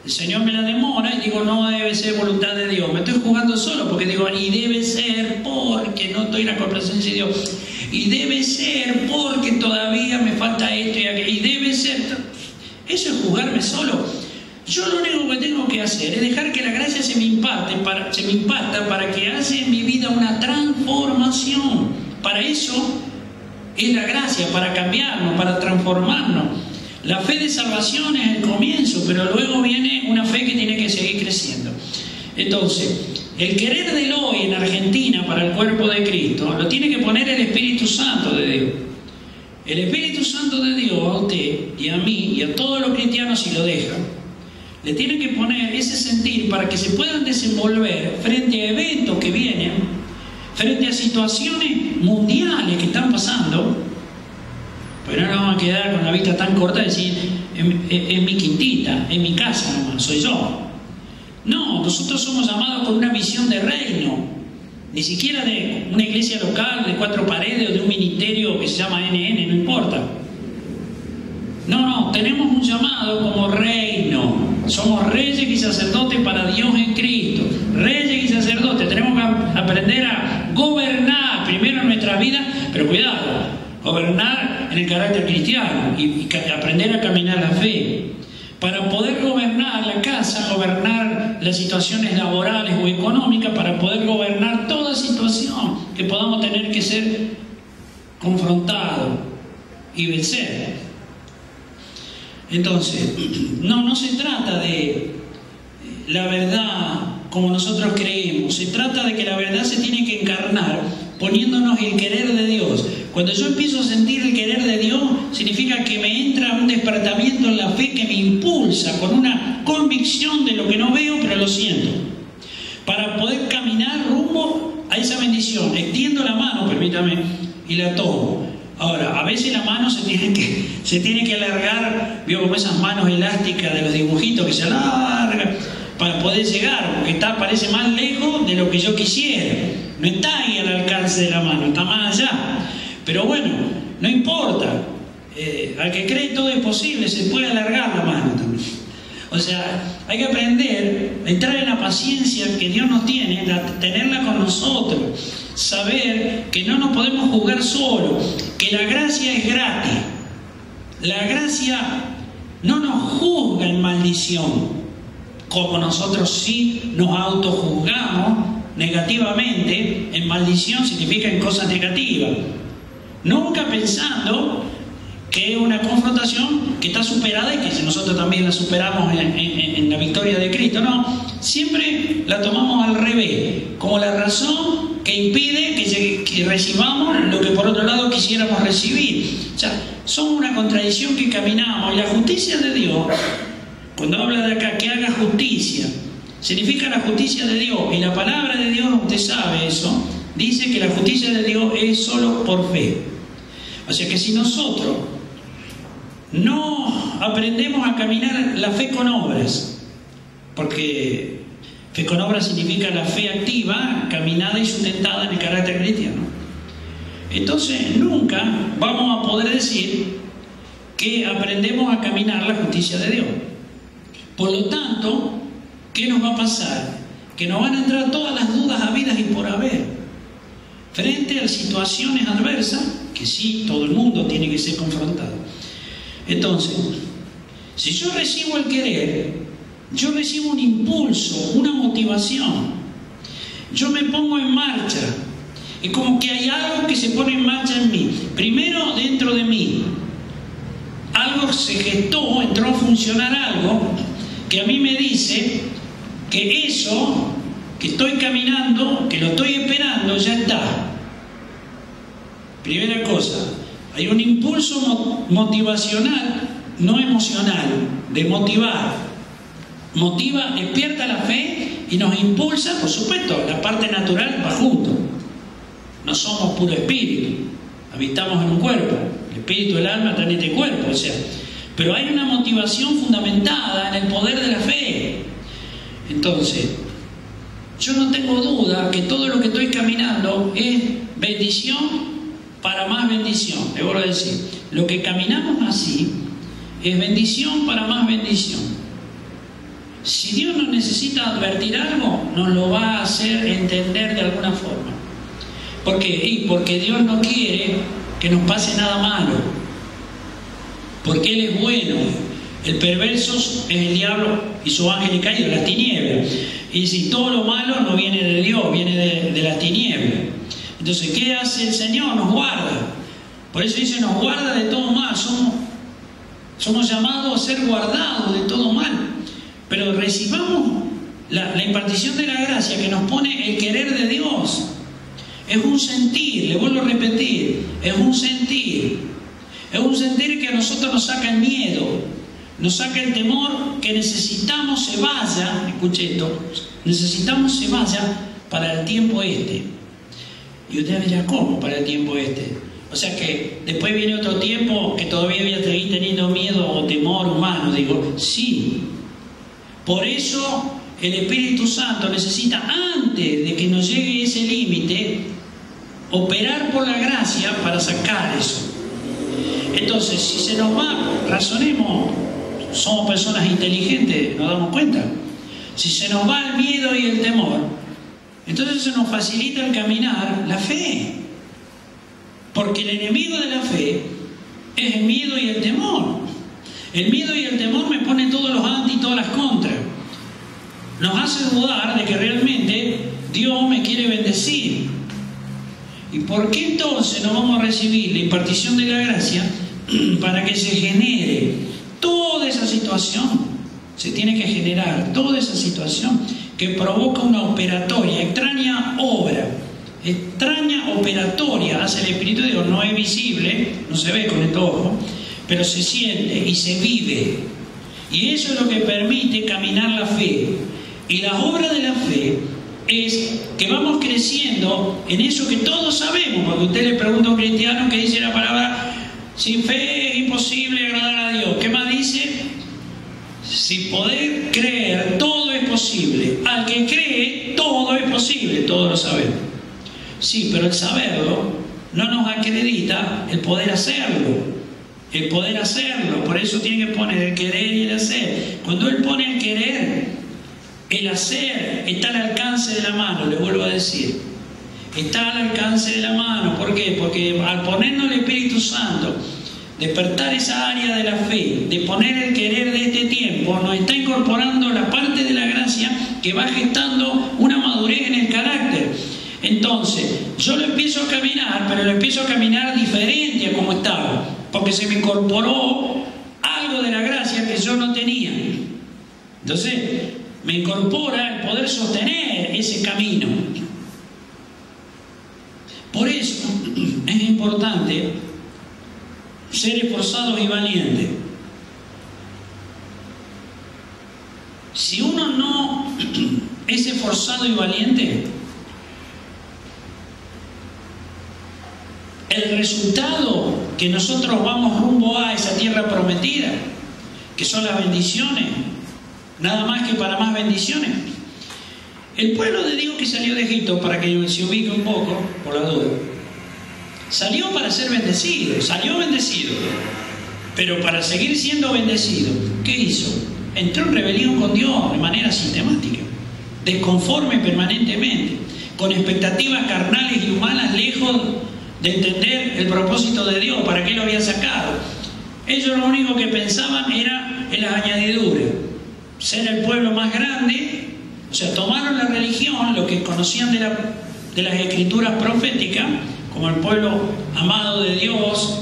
El Señor me la demora y digo, no debe ser voluntad de Dios. Me estoy jugando solo porque digo, y debe ser porque no estoy en la complacencia de Dios. Y debe ser porque todavía me falta esto y aquello. Y debe ser... Eso es jugarme solo. Yo lo único que tengo que hacer es dejar que la gracia se me imparta para que hace en mi vida una transformación. Para eso es la gracia, para cambiarnos, para transformarnos. La fe de salvación es el comienzo, pero luego viene una fe que tiene que seguir creciendo. Entonces, el querer del hoy en Argentina para el cuerpo de Cristo lo tiene que poner el Espíritu Santo de Dios. El Espíritu Santo de Dios a usted y a mí y a todos los cristianos, si lo dejan, le tiene que poner ese sentir para que se puedan desenvolver frente a eventos que vienen, frente a situaciones mundiales que están pasando. Pero no nos vamos a quedar con la vista tan corta de decir, en mi quintita, en mi casa nomás, soy yo. No, nosotros somos llamados con una visión de reino, ni siquiera de una iglesia local, de 4 paredes o de un ministerio que se llama NN, no importa. No, tenemos un llamado como reino. Somos reyes y sacerdotes para Dios en Cristo. Reyes y sacerdotes. Tenemos que aprender a gobernar primero en nuestra vida, pero cuidado, gobernar en el carácter cristiano y aprender a caminar la fe. Para poder gobernar la casa, gobernar las situaciones laborales o económicas, para poder gobernar toda situación que podamos tener que ser confrontados y vencer. Entonces, no se trata de la verdad como nosotros creemos, se trata de que la verdad se tiene que encarnar poniéndonos el querer de Dios. Cuando yo empiezo a sentir el querer de Dios, significa que me entra un despertamiento en la fe que me impulsa con una convicción de lo que no veo, pero lo siento. Para poder caminar rumbo a esa bendición, extiendo la mano, permítame, y la tomo. Ahora, a veces la mano se tiene que alargar, vio como esas manos elásticas de los dibujitos que se alargan para poder llegar, porque parece más lejos de lo que yo quisiera. No está ahí al alcance de la mano, está más allá. Pero bueno, no importa. Al que cree todo es posible, se puede alargar la mano también. O sea, hay que aprender a entrar en la paciencia que Dios nos tiene, tenerla con nosotros, saber que no nos podemos juzgar solos, que la gracia es gratis. La gracia no nos juzga en maldición, como nosotros sí nos autojuzgamos negativamente. En maldición significa en cosas negativas, nunca pensando que es una confrontación que está superada y que nosotros también la superamos en la victoria de Cristo. No, siempre la tomamos al revés, como la razón que impide que recibamos lo que por otro lado quisiéramos recibir. O sea, somos una contradicción que caminamos. Y la justicia de Dios, cuando habla de acá que haga justicia, significa la justicia de Dios. Y la palabra de Dios, usted sabe eso, dice que la justicia de Dios es solo por fe. O sea que si nosotros no aprendemos a caminar la fe con obras, porque fe con obras significa la fe activa, caminada y sustentada en el carácter cristiano, entonces nunca vamos a poder decir que aprendemos a caminar la justicia de Dios. Por lo tanto, ¿qué nos va a pasar? Que nos van a entrar todas las dudas habidas y por haber frente a situaciones adversas que sí, todo el mundo tiene que ser confrontado. Entonces, si yo recibo el querer, yo recibo un impulso, una motivación. Yo me pongo en marcha. Es como que hay algo que se pone en marcha en mí. Primero dentro de mí. Algo se gestó, entró a funcionar algo que a mí me dice que eso que estoy caminando, que lo estoy esperando, ya está. Primera cosa. Hay un impulso motivacional, no emocional, de motivar. Motiva, despierta la fe y nos impulsa, por supuesto, la parte natural va junto. No somos puro espíritu, habitamos en un cuerpo. El espíritu, el alma están en este cuerpo, o sea. Pero hay una motivación fundamentada en el poder de la fe. Entonces, yo no tengo duda que todo lo que estoy caminando es bendición para más bendición. Le vuelvo a decir, lo que caminamos así es bendición para más bendición. Si Dios nos necesita advertir algo, nos lo va a hacer entender de alguna forma. ¿Por qué? Porque Dios no quiere que nos pase nada malo, porque Él es bueno. El perverso es el diablo y su ángel caído, las tinieblas. Y si todo lo malo no viene de Dios, viene de las tinieblas. Entonces, ¿qué hace el Señor? Nos guarda. Por eso dice, nos guarda de todo mal. Somos llamados a ser guardados de todo mal. Pero recibamos la impartición de la gracia que nos pone el querer de Dios. Es un sentir, le vuelvo a repetir, es un sentir. Es un sentir que a nosotros nos saca el miedo, nos saca el temor, que necesitamos se vaya, escuche esto, necesitamos se vaya para el tiempo este. Y usted dirá, ¿cómo para el tiempo este? O sea que después viene otro tiempo que todavía voy a seguir teniendo miedo o temor humano. Digo, sí. Por eso el Espíritu Santo necesita, antes de que nos llegue ese límite, operar por la gracia para sacar eso. Entonces, si se nos va, razonemos, somos personas inteligentes, nos damos cuenta. Si se nos va el miedo y el temor, entonces se nos facilita el caminar la fe. Porque el enemigo de la fe es el miedo y el temor. El miedo y el temor me ponen todos los anti y todas las contras. Nos hace dudar de que realmente Dios me quiere bendecir. ¿Y por qué entonces no vamos a recibir la impartición de la gracia para que se genere toda esa situación? Se tiene que generar toda esa situación que provoca una operatoria, extraña obra, extraña operatoria hace el Espíritu de Dios. No es visible, no se ve con el ojo, pero se siente y se vive. Y eso es lo que permite caminar la fe. Y la obra de la fe es que vamos creciendo en eso que todos sabemos. Porque usted le pregunta a un cristiano que dice la palabra, sin fe es imposible agradar a Dios. ¿Qué más dice? Si poder creer, todo es posible. Al que cree, todo es posible, todos lo sabemos. Sí, pero el saberlo no nos acredita el poder hacerlo. El poder hacerlo, por eso tiene que poner el querer y el hacer. Cuando él pone el querer, el hacer está al alcance de la mano, le vuelvo a decir. Está al alcance de la mano. ¿Por qué? Porque al ponernos el Espíritu Santo, despertar esa área de la fe, de poner el querer de este tiempo, nos está incorporando la parte de la gracia que va gestando una madurez en el carácter. Entonces, yo lo empiezo a caminar, pero lo empiezo a caminar diferente a como estaba, porque se me incorporó algo de la gracia que yo no tenía. Entonces, me incorpora el poder sostener ese camino. Por eso es importante ser esforzados y valientes. Si uno no es esforzado y valiente, el resultado que nosotros vamos rumbo a esa tierra prometida, que son las bendiciones, nada más que para más bendiciones. El pueblo de Dios que salió de Egipto, para que se ubique un poco, por la duda, salió para ser bendecido, salió bendecido, pero para seguir siendo bendecido, ¿qué hizo? Entró en rebelión con Dios de manera sistemática, desconforme permanentemente, con expectativas carnales y humanas, lejos de entender el propósito de Dios, para qué lo había sacado. Ellos lo único que pensaban era en las añadiduras, ser el pueblo más grande. O sea, tomaron la religión, lo que conocían de las escrituras proféticas, como el pueblo amado de Dios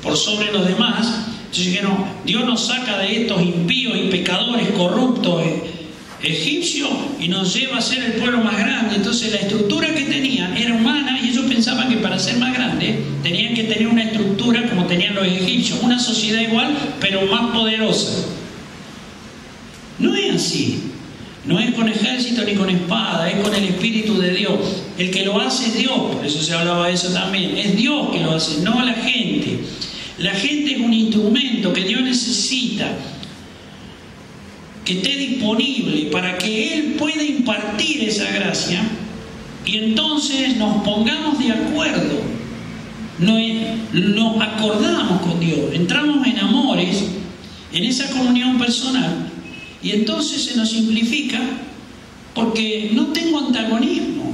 por sobre los demás. Entonces dijeron, Dios nos saca de estos impíos y pecadores corruptos egipcios y nos lleva a ser el pueblo más grande. Entonces la estructura que tenían era humana y ellos pensaban que para ser más grandes tenían que tener una estructura como tenían los egipcios, una sociedad igual pero más poderosa. No es así. No es con ejército ni con espada, es con el Espíritu de Dios. El que lo hace es Dios, por eso se hablaba de eso también. Es Dios que lo hace, no la gente. La gente es un instrumento que Dios necesita, que esté disponible para que Él pueda impartir esa gracia y entonces nos pongamos de acuerdo, nos acordamos con Dios, entramos en amores, en esa comunión personal. Y entonces se nos simplifica porque no tengo antagonismo.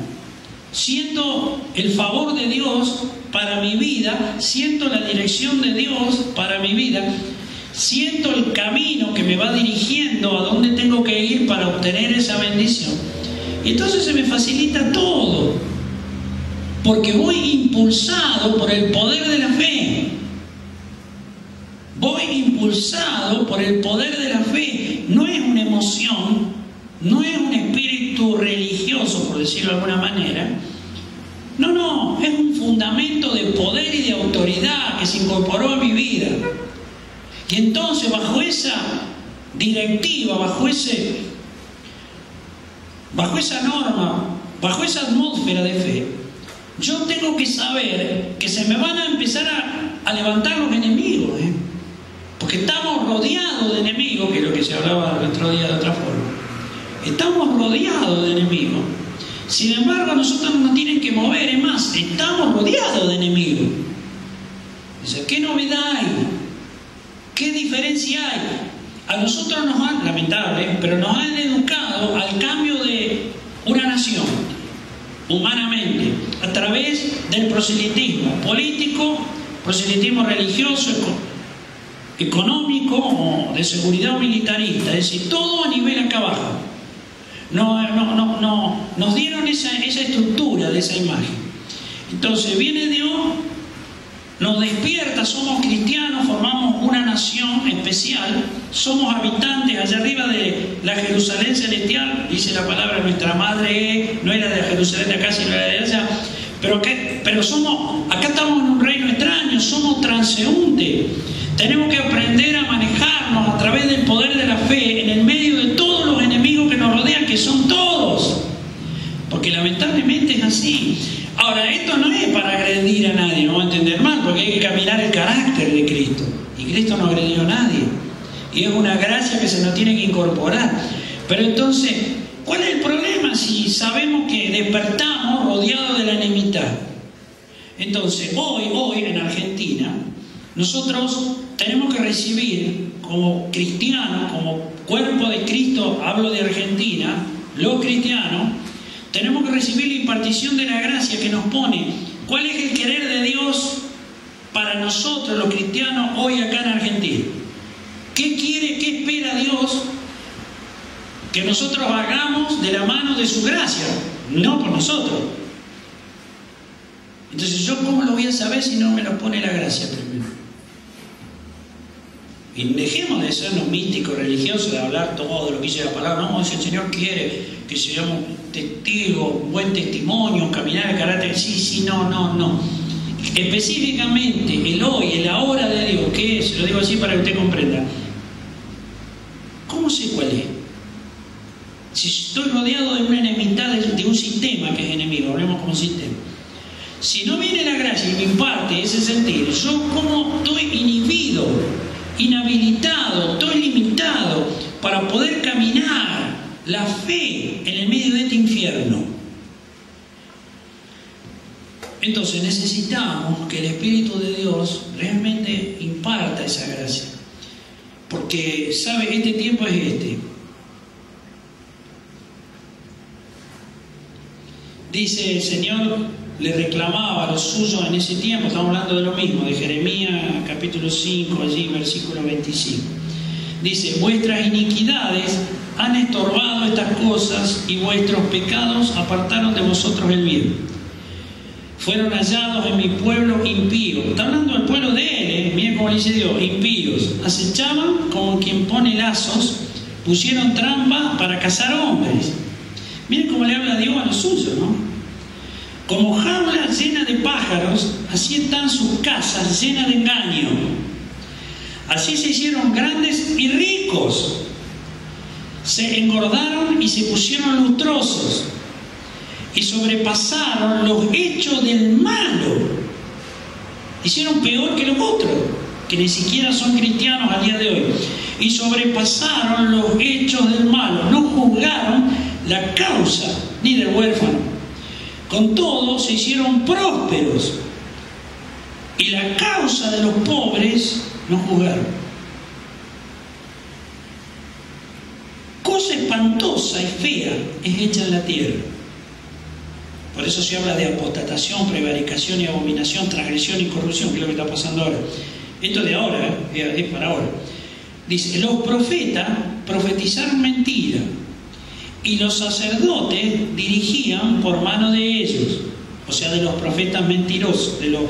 Siento el favor de Dios para mi vida, siento la dirección de Dios para mi vida, siento el camino que me va dirigiendo a dónde tengo que ir para obtener esa bendición. Y entonces se me facilita todo, porque voy impulsado por el poder de la fe. Voy impulsado por el poder de la fe. No es una emoción, no es un espíritu religioso, por decirlo de alguna manera. No, es un fundamento de poder y de autoridad que se incorporó a mi vida. Y entonces bajo esa directiva, bajo esa norma, bajo esa atmósfera de fe, yo tengo que saber que se me van a empezar a levantar los enemigos, porque estamos rodeados de enemigos, que es lo que se hablaba el otro día de otra forma. Estamos rodeados de enemigos. Sin embargo, nosotros nos tienen que mover, es más, estamos rodeados de enemigos. O sea, ¿qué novedad hay? ¿Qué diferencia hay? A nosotros nos han, lamentable, pero nos han educado al cambio de una nación, humanamente, a través del proselitismo político, proselitismo religioso, económico o de seguridad militarista, es decir, todo a nivel acá abajo. Nos dieron esa estructura de esa imagen. Entonces viene Dios, nos despierta, somos cristianos, formamos una nación especial, somos habitantes allá arriba de la Jerusalén celestial, dice la palabra, nuestra madre no era de la Jerusalén de acá, sino era de allá, pero somos, acá estamos en un reino extraño, somos transeúntes. Tenemos que aprender a manejarnos a través del poder de la fe en el medio de todos los enemigos que nos rodean, que son todos. una gracia que se nos tiene que incorporar. Pero entonces, ¿cuál es el problema si sabemos que despertamos rodeados de la enemistad? Entonces, hoy en Argentina, nosotros tenemos que recibir como cristianos, como cuerpo de Cristo, hablo de Argentina, los cristianos, tenemos que recibir la impartición de la gracia que nos pone. ¿Cuál es el querer de Dios para nosotros, los cristianos, hoy acá en Argentina? ¿Qué quiere, qué espera Dios que nosotros hagamos de la mano de su gracia? No por nosotros. Entonces, ¿yo cómo lo voy a saber si no me lo pone la gracia primero? Y dejemos de ser los místicos religiosos, de hablar todo lo que dice la palabra. No, si el Señor quiere que seamos testigos, buen testimonio, caminar el carácter. Sí, no. Específicamente, el hoy, el ahora de Dios, ¿qué es? Lo digo así para que usted comprenda. ¿Cómo sé cuál es? Si estoy rodeado de una enemistad, de un sistema que es enemigo, hablemos como sistema. Si no viene la gracia y me imparte ese sentir, yo como estoy inhibido, inhabilitado, estoy limitado para poder caminar la fe en el medio de este infierno. Entonces necesitamos que el Espíritu de Dios realmente imparta esa gracia. Porque, ¿sabe? Este tiempo es este. Dice el Señor, le reclamaba a los suyos en ese tiempo, estamos hablando de lo mismo, de Jeremías capítulo 5, allí versículo 25. Dice, vuestras iniquidades han estorbado estas cosas y vuestros pecados apartaron de vosotros el bien. Fueron hallados en mi pueblo impío. Está hablando del pueblo de él, miren cómo le dice Dios, impíos. Acechaban como quien pone lazos, pusieron trampa para cazar hombres. Miren cómo le habla Dios a los suyos, ¿no? Como jaulas llenas de pájaros, así están sus casas llenas de engaño. Así se hicieron grandes y ricos. Se engordaron y se pusieron lustrosos. Y sobrepasaron los hechos del malo. Hicieron peor que los otros, que ni siquiera son cristianos al día de hoy. Y sobrepasaron los hechos del malo. No juzgaron la causa ni del huérfano. Con todo se hicieron prósperos y la causa de los pobres no juzgaron. Cosa espantosa y fea es hecha en la tierra. Por eso se habla de apostatación, prevaricación y abominación, transgresión y corrupción, que es lo que está pasando ahora. Esto de ahora, es para ahora. Dice, los profetas profetizaron mentira. Y los sacerdotes dirigían por mano de ellos, o sea, de los profetas mentirosos, de los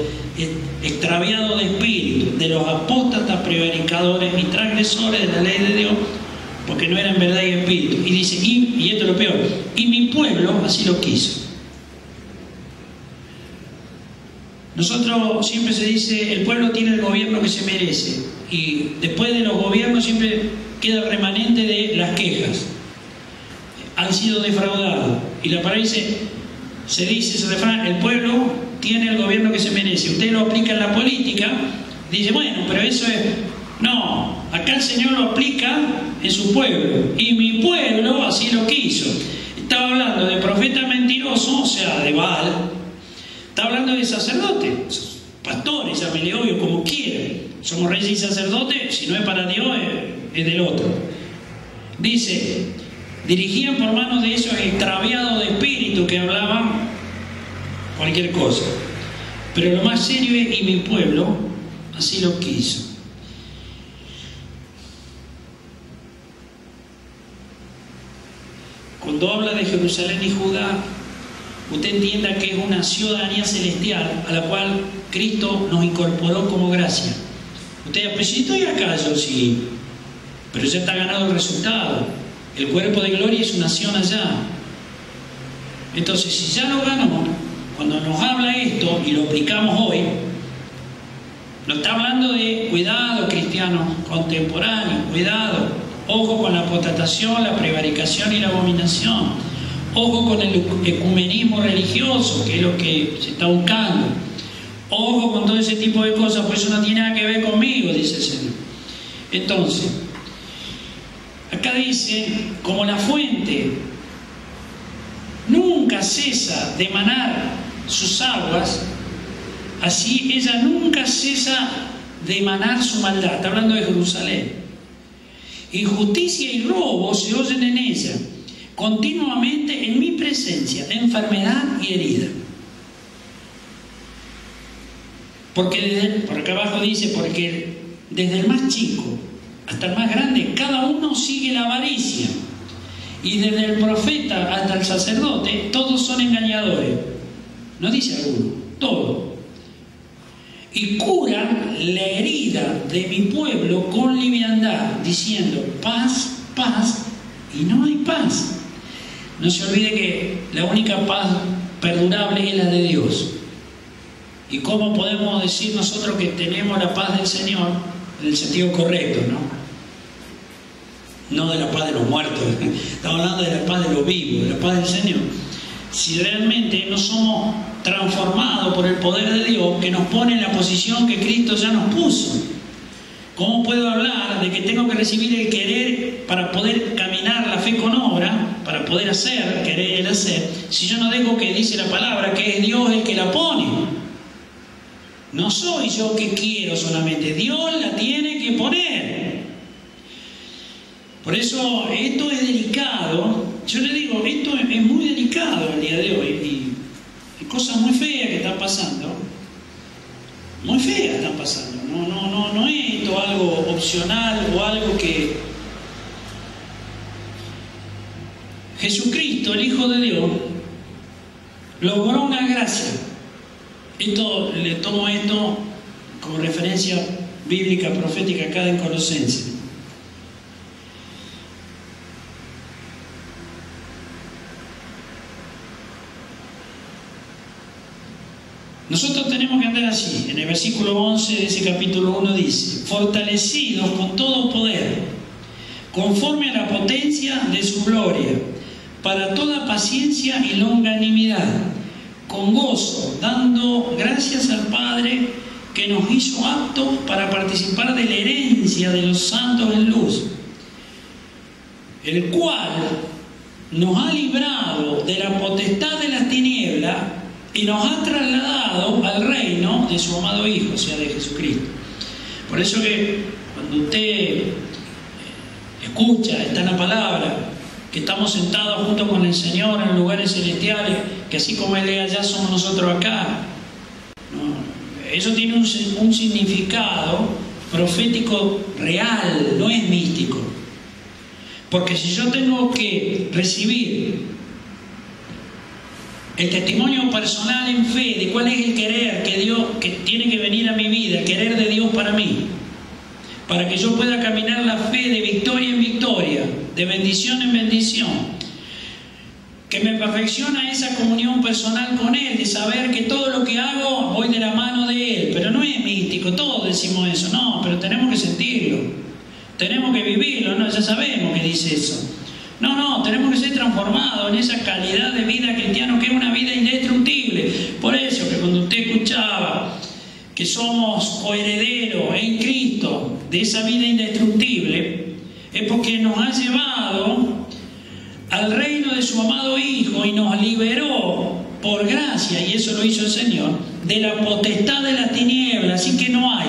extraviados de espíritu, de los apóstatas, prevaricadores y transgresores de la ley de Dios, porque no eran verdad y espíritu. Y dice, y esto es lo peor, y mi pueblo así lo quiso. Nosotros siempre se dice, el pueblo tiene el gobierno que se merece, y después de los gobiernos siempre queda el remanente de las quejas. Han sido defraudados. Y la palabra dice, se dice, ese refrán, el pueblo tiene el gobierno que se merece. Usted lo aplica en la política, dice, bueno, pero eso es... No, acá el Señor lo aplica en su pueblo. Y mi pueblo así lo quiso. Estaba hablando de profeta mentiroso, o sea, de Baal. Está hablando de sacerdotes, pastores, llámele obvio, como quieran. Somos reyes y sacerdotes, si no es para Dios, es del otro. Dice... dirigían por manos de esos extraviados de espíritu que hablaban cualquier cosa. Pero lo más serio es, y mi pueblo así lo quiso. Cuando habla de Jerusalén y Judá, usted entienda que es una ciudadanía celestial a la cual Cristo nos incorporó como gracia. Usted, pues si estoy acá, yo sí, pero ya está ganado el resultado. El cuerpo de gloria es una nación allá. Entonces, si ya lo ganó, cuando nos habla esto y lo aplicamos hoy, nos está hablando de cuidado, cristianos contemporáneos, cuidado, ojo con la apostatación, la prevaricación y la abominación, ojo con el ecumenismo religioso, que es lo que se está buscando, ojo con todo ese tipo de cosas, pues eso no tiene nada que ver conmigo, dice el Señor. Entonces, acá dice, como la fuente nunca cesa de manar sus aguas, así ella nunca cesa de emanar su maldad. Está hablando de Jerusalén. Injusticia y robo se oyen en ella, continuamente en mi presencia, enfermedad y herida. Porque por acá abajo dice, porque desde el más chico hasta el más grande, cada uno sigue la avaricia. Y desde el profeta hasta el sacerdote, todos son engañadores. No dice alguno, todos. Y curan la herida de mi pueblo con liviandad, diciendo paz, paz, y no hay paz. No se olvide que la única paz perdurable es la de Dios. ¿Y cómo podemos decir nosotros que tenemos la paz del Señor? En el sentido correcto, ¿no? No de la paz de los muertos, estamos hablando de la paz de los vivos, de la paz del Señor. Si realmente no somos transformados por el poder de Dios que nos pone en la posición que Cristo ya nos puso, ¿cómo puedo hablar de que tengo que recibir el querer para poder caminar la fe con obra, para poder hacer, querer el hacer, si yo no dejo que dice la palabra que es Dios el que la pone? No soy yo que quiero solamente, Dios la tiene que poner. Por eso esto es delicado. Yo le digo, esto es muy delicado el día de hoy, y hay cosas muy feas que están pasando, muy feas están pasando. No es esto algo opcional o algo que... Jesucristo, el Hijo de Dios, logró una gracia. Le tomo esto como referencia bíblica, profética, acá en Colosenses. Nosotros tenemos que andar así. En el versículo 11 de ese capítulo 1 dice: fortalecidos con todo poder, conforme a la potencia de su gloria, para toda paciencia y longanimidad, con gozo, dando gracias al Padre que nos hizo aptos para participar de la herencia de los santos en luz, el cual nos ha librado de la potestad de las tinieblas y nos ha trasladado al reino de su amado Hijo, o sea, de Jesucristo. Por eso que cuando usted escucha, está en la palabra, que estamos sentados junto con el Señor en lugares celestiales, que así como Él es allá, somos nosotros acá, ¿no? Eso tiene un significado profético real, no es místico. Porque si yo tengo que recibir el testimonio personal en fe de cuál es el querer que tiene que venir a mi vida, el querer de Dios para mí, para que yo pueda caminar la fe de victoria en victoria, de bendición en bendición, que me perfecciona esa comunión personal con Él, de saber que todo lo que hago voy de la mano de Él. Pero no es místico, todos decimos eso, no, pero tenemos que sentirlo, tenemos que vivirlo, no, ya sabemos que dice eso. No, tenemos que ser transformados en esa calidad de vida cristiana que es una vida indestructible. Por eso que cuando usted escuchaba que somos coherederos en Cristo de esa vida indestructible, es porque nos ha llevado al reino de su amado Hijo y nos liberó por gracia, y eso lo hizo el Señor, de la potestad de las tinieblas. Así que no hay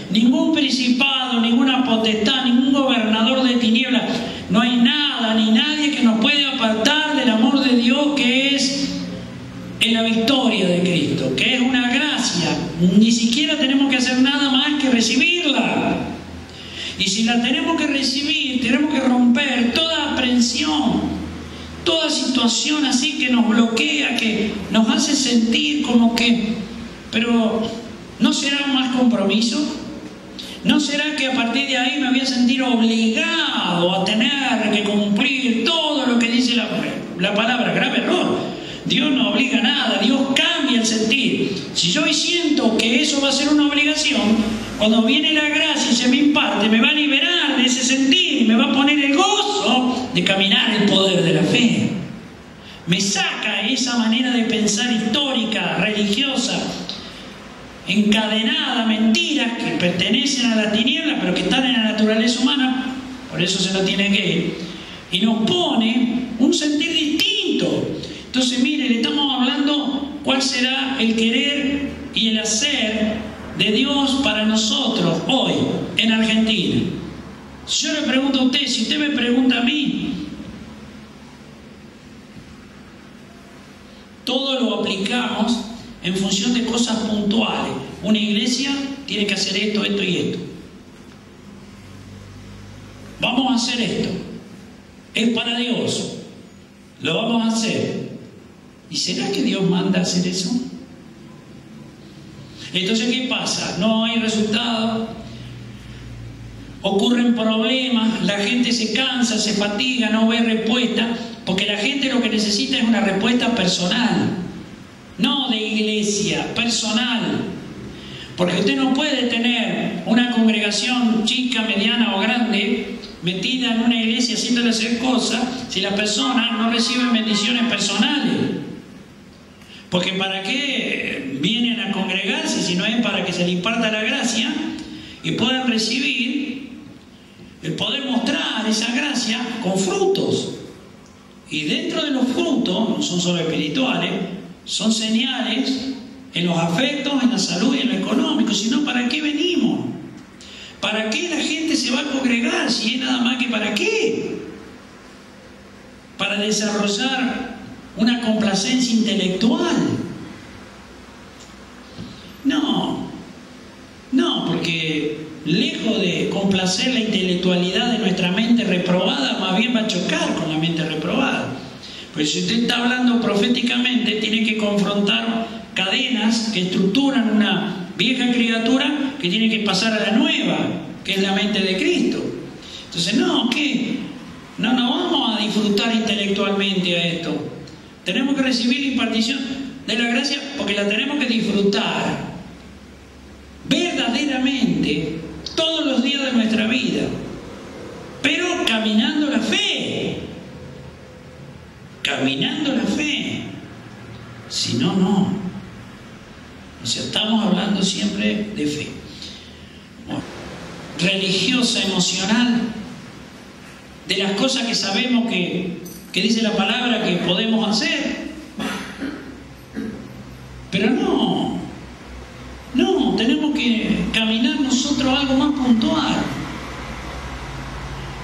ningún principado, ninguna potestad, ningún gobernador de tinieblas, no hay nada ni nadie que nos puede apartar del amor de Dios, que es en la victoria de Cristo, que es una gracia. Ni siquiera tenemos que hacer nada más que recibirla. Y si la tenemos que recibir, tenemos que romper toda aprensión, toda situación así que nos bloquea, que nos hace sentir como que, pero ¿no será más compromiso? ¿No será que a partir de ahí me voy a sentir obligado a tener que cumplir todo lo que dice la palabra? Grave error. Dios no obliga a nada, Dios cambia el sentir. Si yo hoy siento que eso va a ser una obligación, cuando viene la gracia y se me imparte, me va a liberar de ese sentir y me va a poner el gozo de caminar el poder de la fe. Me saca esa manera de pensar histórica, religiosa, encadenada, mentiras que pertenecen a la tiniebla, pero que están en la naturaleza humana. por eso se lo tiene que ir, y nos pone un sentir distinto. Entonces, mire, le estamos hablando cuál será el querer y el hacer de Dios para nosotros hoy en Argentina. Si yo le pregunto a usted, si usted me pregunta a mí, todo lo aplicamos en función de cosas puntuales. Una iglesia tiene que hacer esto, esto y esto. Vamos a hacer esto. Es para Dios. Lo vamos a hacer. ¿Y será que Dios manda a hacer eso? Entonces, ¿qué pasa? No hay resultado. Ocurren problemas, la gente se cansa, se fatiga, no ve respuesta, porque la gente lo que necesita es una respuesta personal, no de iglesia, personal. Porque usted no puede tener una congregación chica, mediana o grande metida en una iglesia haciéndole hacer cosas si las personas no reciben bendiciones personales. Porque ¿para qué vienen a congregarse si no es para que se les imparta la gracia y puedan recibir el poder mostrar esa gracia con frutos? Y dentro de los frutos, no son solo espirituales, son señales en los afectos, en la salud y en lo económico. Si no, ¿para qué venimos? ¿Para qué la gente se va a congregar? Si es nada más que ¿para qué? Para desarrollar una complacencia intelectual. No, porque lejos de complacer la intelectualidad de nuestra mente reprobada, más bien va a chocar con la mente reprobada. Pues si usted está hablando proféticamente, tiene que confrontar cadenas que estructuran una vieja criatura que tiene que pasar a la nueva, que es la mente de Cristo. Entonces, no vamos a disfrutar intelectualmente a esto. Tenemos que recibir la impartición de la gracia porque la tenemos que disfrutar verdaderamente todos los días de nuestra vida, pero caminando la fe. Caminando la fe. Si no, no. O sea, estamos hablando siempre de fe. Bueno, religiosa, emocional, de las cosas que sabemos que dice la palabra que podemos hacer. Pero no, tenemos que caminar nosotros algo más puntual.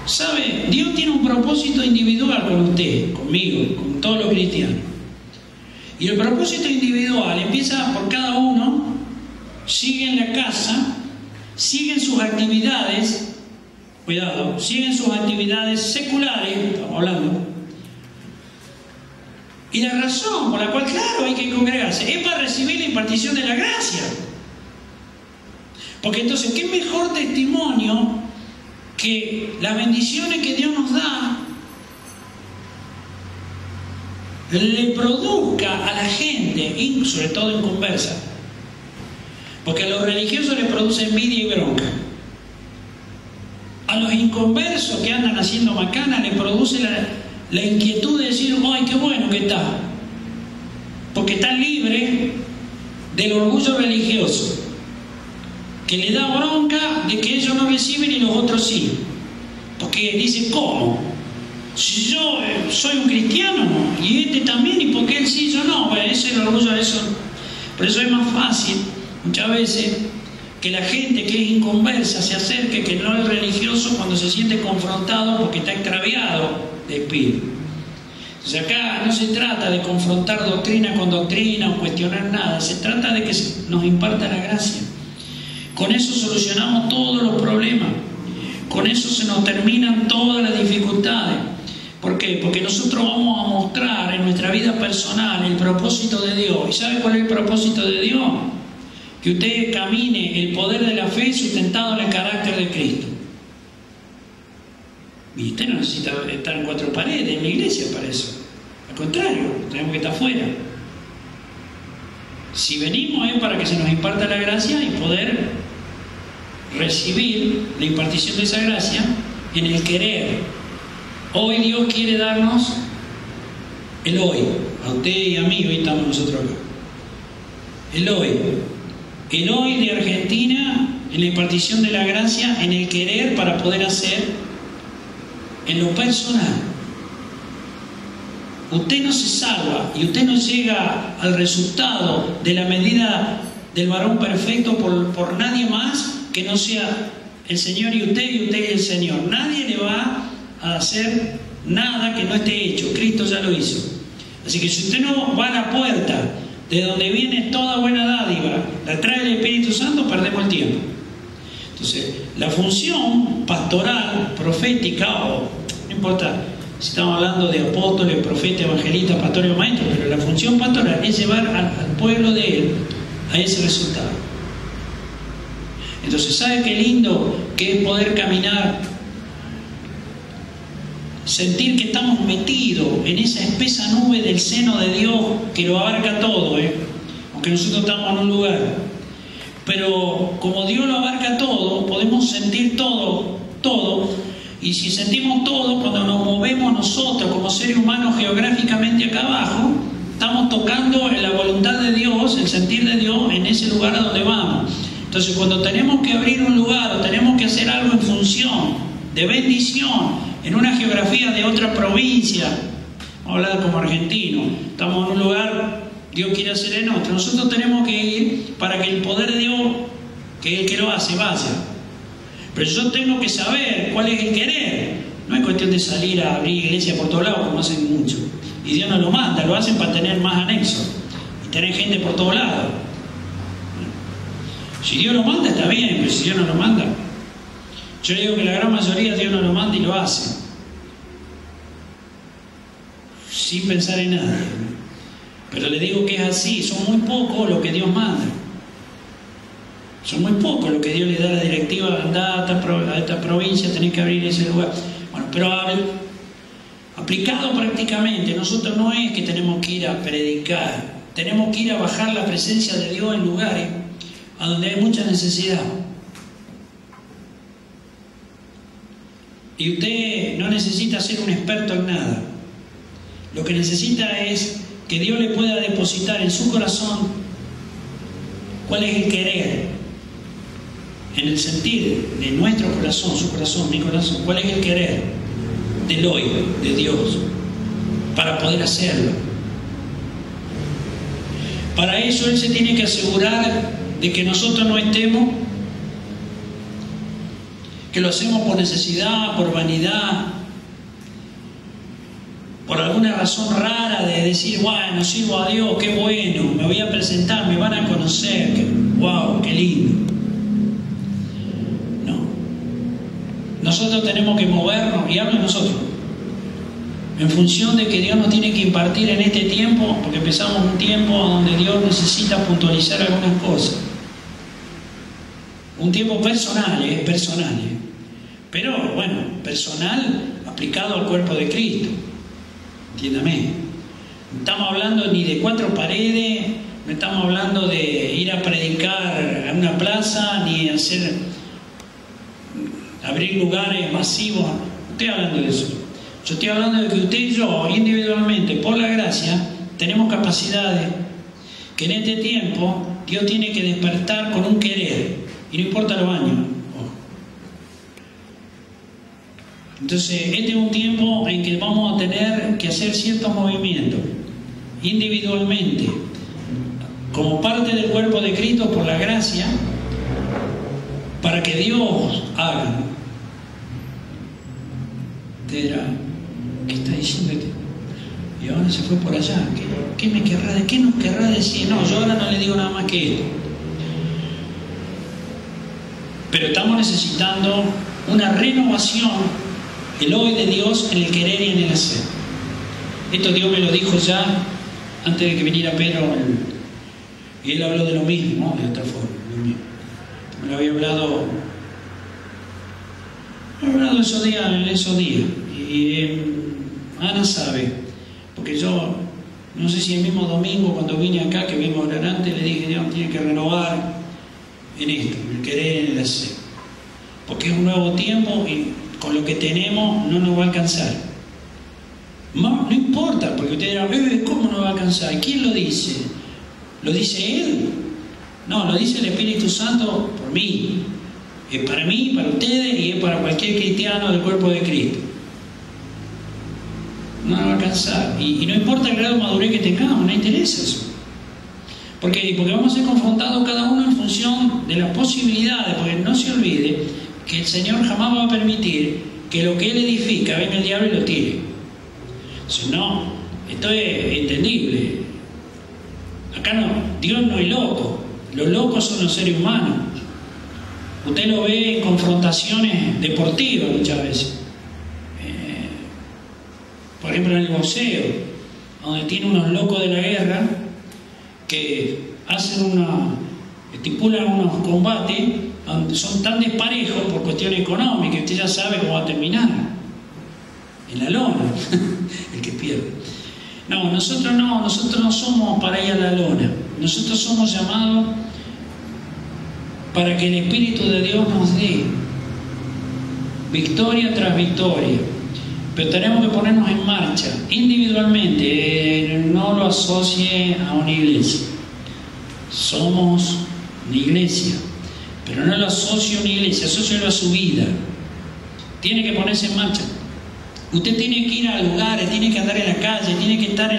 ¿Sabe? Dios tiene un propósito individual con usted, conmigo, con todos los cristianos. Y el propósito individual empieza por cada uno, sigue en la casa, siguen sus actividades, cuidado, siguen sus actividades seculares, estamos hablando. Y la razón por la cual, claro, hay que congregarse es para recibir la impartición de la gracia. Porque entonces, ¿qué mejor testimonio que las bendiciones que Dios nos da le produzca a la gente, y sobre todo inconversa? Porque a los religiosos les produce envidia y bronca. A los inconversos que andan haciendo macana les produce la inquietud de decir, ¡ay, qué bueno que está! Porque está libre del orgullo religioso, que le da bronca de que ellos no reciben y los otros sí. Porque dice, ¿cómo? Si yo soy un cristiano, ¿no? Y este también, ¿y por qué él sí, yo no? Bueno, ese es el orgullo de eso. Por eso es más fácil, muchas veces, que la gente que es inconversa se acerque, que no es religioso, cuando se siente confrontado porque está extraviado de espíritu. Entonces acá no se trata de confrontar doctrina con doctrina o cuestionar nada, se trata de que nos imparta la gracia. Con eso solucionamos todos los problemas, con eso se nos terminan todas las dificultades. ¿Por qué? Porque nosotros vamos a mostrar en nuestra vida personal el propósito de Dios. ¿Y sabe cuál es el propósito de Dios? Que usted camine el poder de la fe sustentado en el carácter de Cristo. Y usted no necesita estar en cuatro paredes en la iglesia para eso. Al contrario, tenemos que estar afuera. Si venimos es para que se nos imparta la gracia y poder recibir la impartición de esa gracia en el querer. Hoy Dios quiere darnos el hoy. A usted y a mí, hoy estamos nosotros acá. El hoy. El hoy de Argentina en la impartición de la gracia, en el querer para poder hacer en lo personal. Usted no se salva y usted no llega al resultado de la medida del varón perfecto por nadie más que no sea el Señor y usted y el Señor. Nadie le va a hacer nada que no esté hecho. Cristo ya lo hizo. Así que si usted no va a la puerta de donde viene toda buena dádiva, la trae el Espíritu Santo, perdemos el tiempo. Entonces, la función pastoral, profética, o no importa si estamos hablando de apóstoles, profetas, evangelistas, pastores o maestros, pero la función pastoral es llevar al pueblo de Él a ese resultado. Entonces, ¿sabe qué lindo que es poder caminar? Sentir que estamos metidos en esa espesa nube del seno de Dios que lo abarca todo, aunque nosotros estamos en un lugar. Pero como Dios lo abarca todo, podemos sentir todo. Y si sentimos todo, cuando nos movemos nosotros como seres humanos geográficamente acá abajo, estamos tocando en la voluntad de Dios, el sentir de Dios en ese lugar a donde vamos. Entonces, cuando tenemos que abrir un lugar o tenemos que hacer algo en función de bendición en una geografía de otra provincia, vamos a hablar como argentino, estamos en un lugar, Dios quiere hacer en otro, nosotros tenemos que ir para que el poder de Dios, que es el que lo hace, vaya. Pero yo tengo que saber cuál es el querer. No es cuestión de salir a abrir iglesia por todos lados, como hacen muchos. Y Dios no lo manda, lo hacen para tener más anexos y tener gente por todos lados. Si Dios lo manda, está bien, pero si Dios no lo manda, yo digo que la gran mayoría Dios no lo manda y lo hace. Sin pensar en nada. Pero le digo que es así, son muy pocos lo que Dios manda. Son muy pocos lo que Dios le da la directiva, andá a esta provincia, tenés que abrir ese lugar. Bueno, pero aplicado prácticamente, nosotros no es que tenemos que ir a predicar, tenemos que ir a bajar la presencia de Dios en lugares a donde hay mucha necesidad. Y usted no necesita ser un experto en nada. Lo que necesita es que Dios le pueda depositar en su corazón cuál es el querer. En el sentir de nuestro corazón, su corazón, mi corazón, cuál es el querer del hoy, de Dios, para poder hacerlo. Para eso Él se tiene que asegurar de que nosotros no estemos, que lo hacemos por necesidad, por vanidad, por alguna razón rara de decir, bueno, sirvo a Dios, qué bueno, me voy a presentar, me van a conocer, wow, qué lindo. Nosotros tenemos que movernos, y hablo de nosotros, en función de que Dios nos tiene que impartir en este tiempo, porque empezamos un tiempo donde Dios necesita puntualizar algunas cosas. Un tiempo personal, pero bueno, personal aplicado al cuerpo de Cristo. Entiéndame. No estamos hablando ni de 4 paredes, no estamos hablando de ir a predicar a una plaza, ni abrir lugares masivos. No estoy hablando de eso. Yo estoy hablando de que usted y yo, individualmente, por la gracia, tenemos capacidades que en este tiempo Dios tiene que despertar con un querer, y no importa los años. Entonces, este es un tiempo en que vamos a tener que hacer ciertos movimientos, individualmente, como parte del cuerpo de Cristo, por la gracia, para que Dios haga. Usted dirá, ¿qué está diciendo? Y ahora se fue por allá. ¿Qué nos querrá decir? No, yo ahora no le digo nada más que esto. Pero estamos necesitando una renovación, el hoy de Dios en el querer y en el hacer. Esto Dios me lo dijo ya antes de que viniera Pedro, y él habló de lo mismo, de otra forma, lo mismo. Me lo había hablado esos días, y Ana sabe, porque yo no sé si el mismo domingo cuando vine acá, que vimos a orar antes, le dije, Dios tiene que renovar en esto, el querer en el hacer, porque es un nuevo tiempo y con lo que tenemos no nos va a alcanzar. No importa, porque usted dirá, ¿cómo no va a alcanzar? ¿Quién lo dice? ¿Lo dice Él? No, lo dice el Espíritu Santo por mí. Es para mí, para ustedes y es para cualquier cristiano del cuerpo de Cristo. no nos va a alcanzar. Y no importa el grado de madurez que tengamos, no interesa eso. ¿Por qué? Porque vamos a ser confrontados cada uno en función de las posibilidades, porque no se olvide que el Señor jamás va a permitir que lo que Él edifica venga el diablo y lo tire. Si no, esto es entendible. Acá no, Dios no es loco, los locos son los seres humanos. Usted lo ve en confrontaciones deportivas muchas veces. Por ejemplo en el boxeo, donde tiene unos locos de la guerra que estipulan unos combates donde son tan desparejos por cuestión económica, usted ya sabe cómo va a terminar. En la lona, el que pierde. Nosotros no somos para ir a la lona. Nosotros somos llamados para que el Espíritu de Dios nos dé victoria tras victoria. Pero tenemos que ponernos en marcha individualmente, no lo asocie a una iglesia. Somos una iglesia, pero no lo asocie a una iglesia, asócialo a su vida. Tiene que ponerse en marcha. Usted tiene que ir a lugares, tiene que andar en la calle, tiene que estar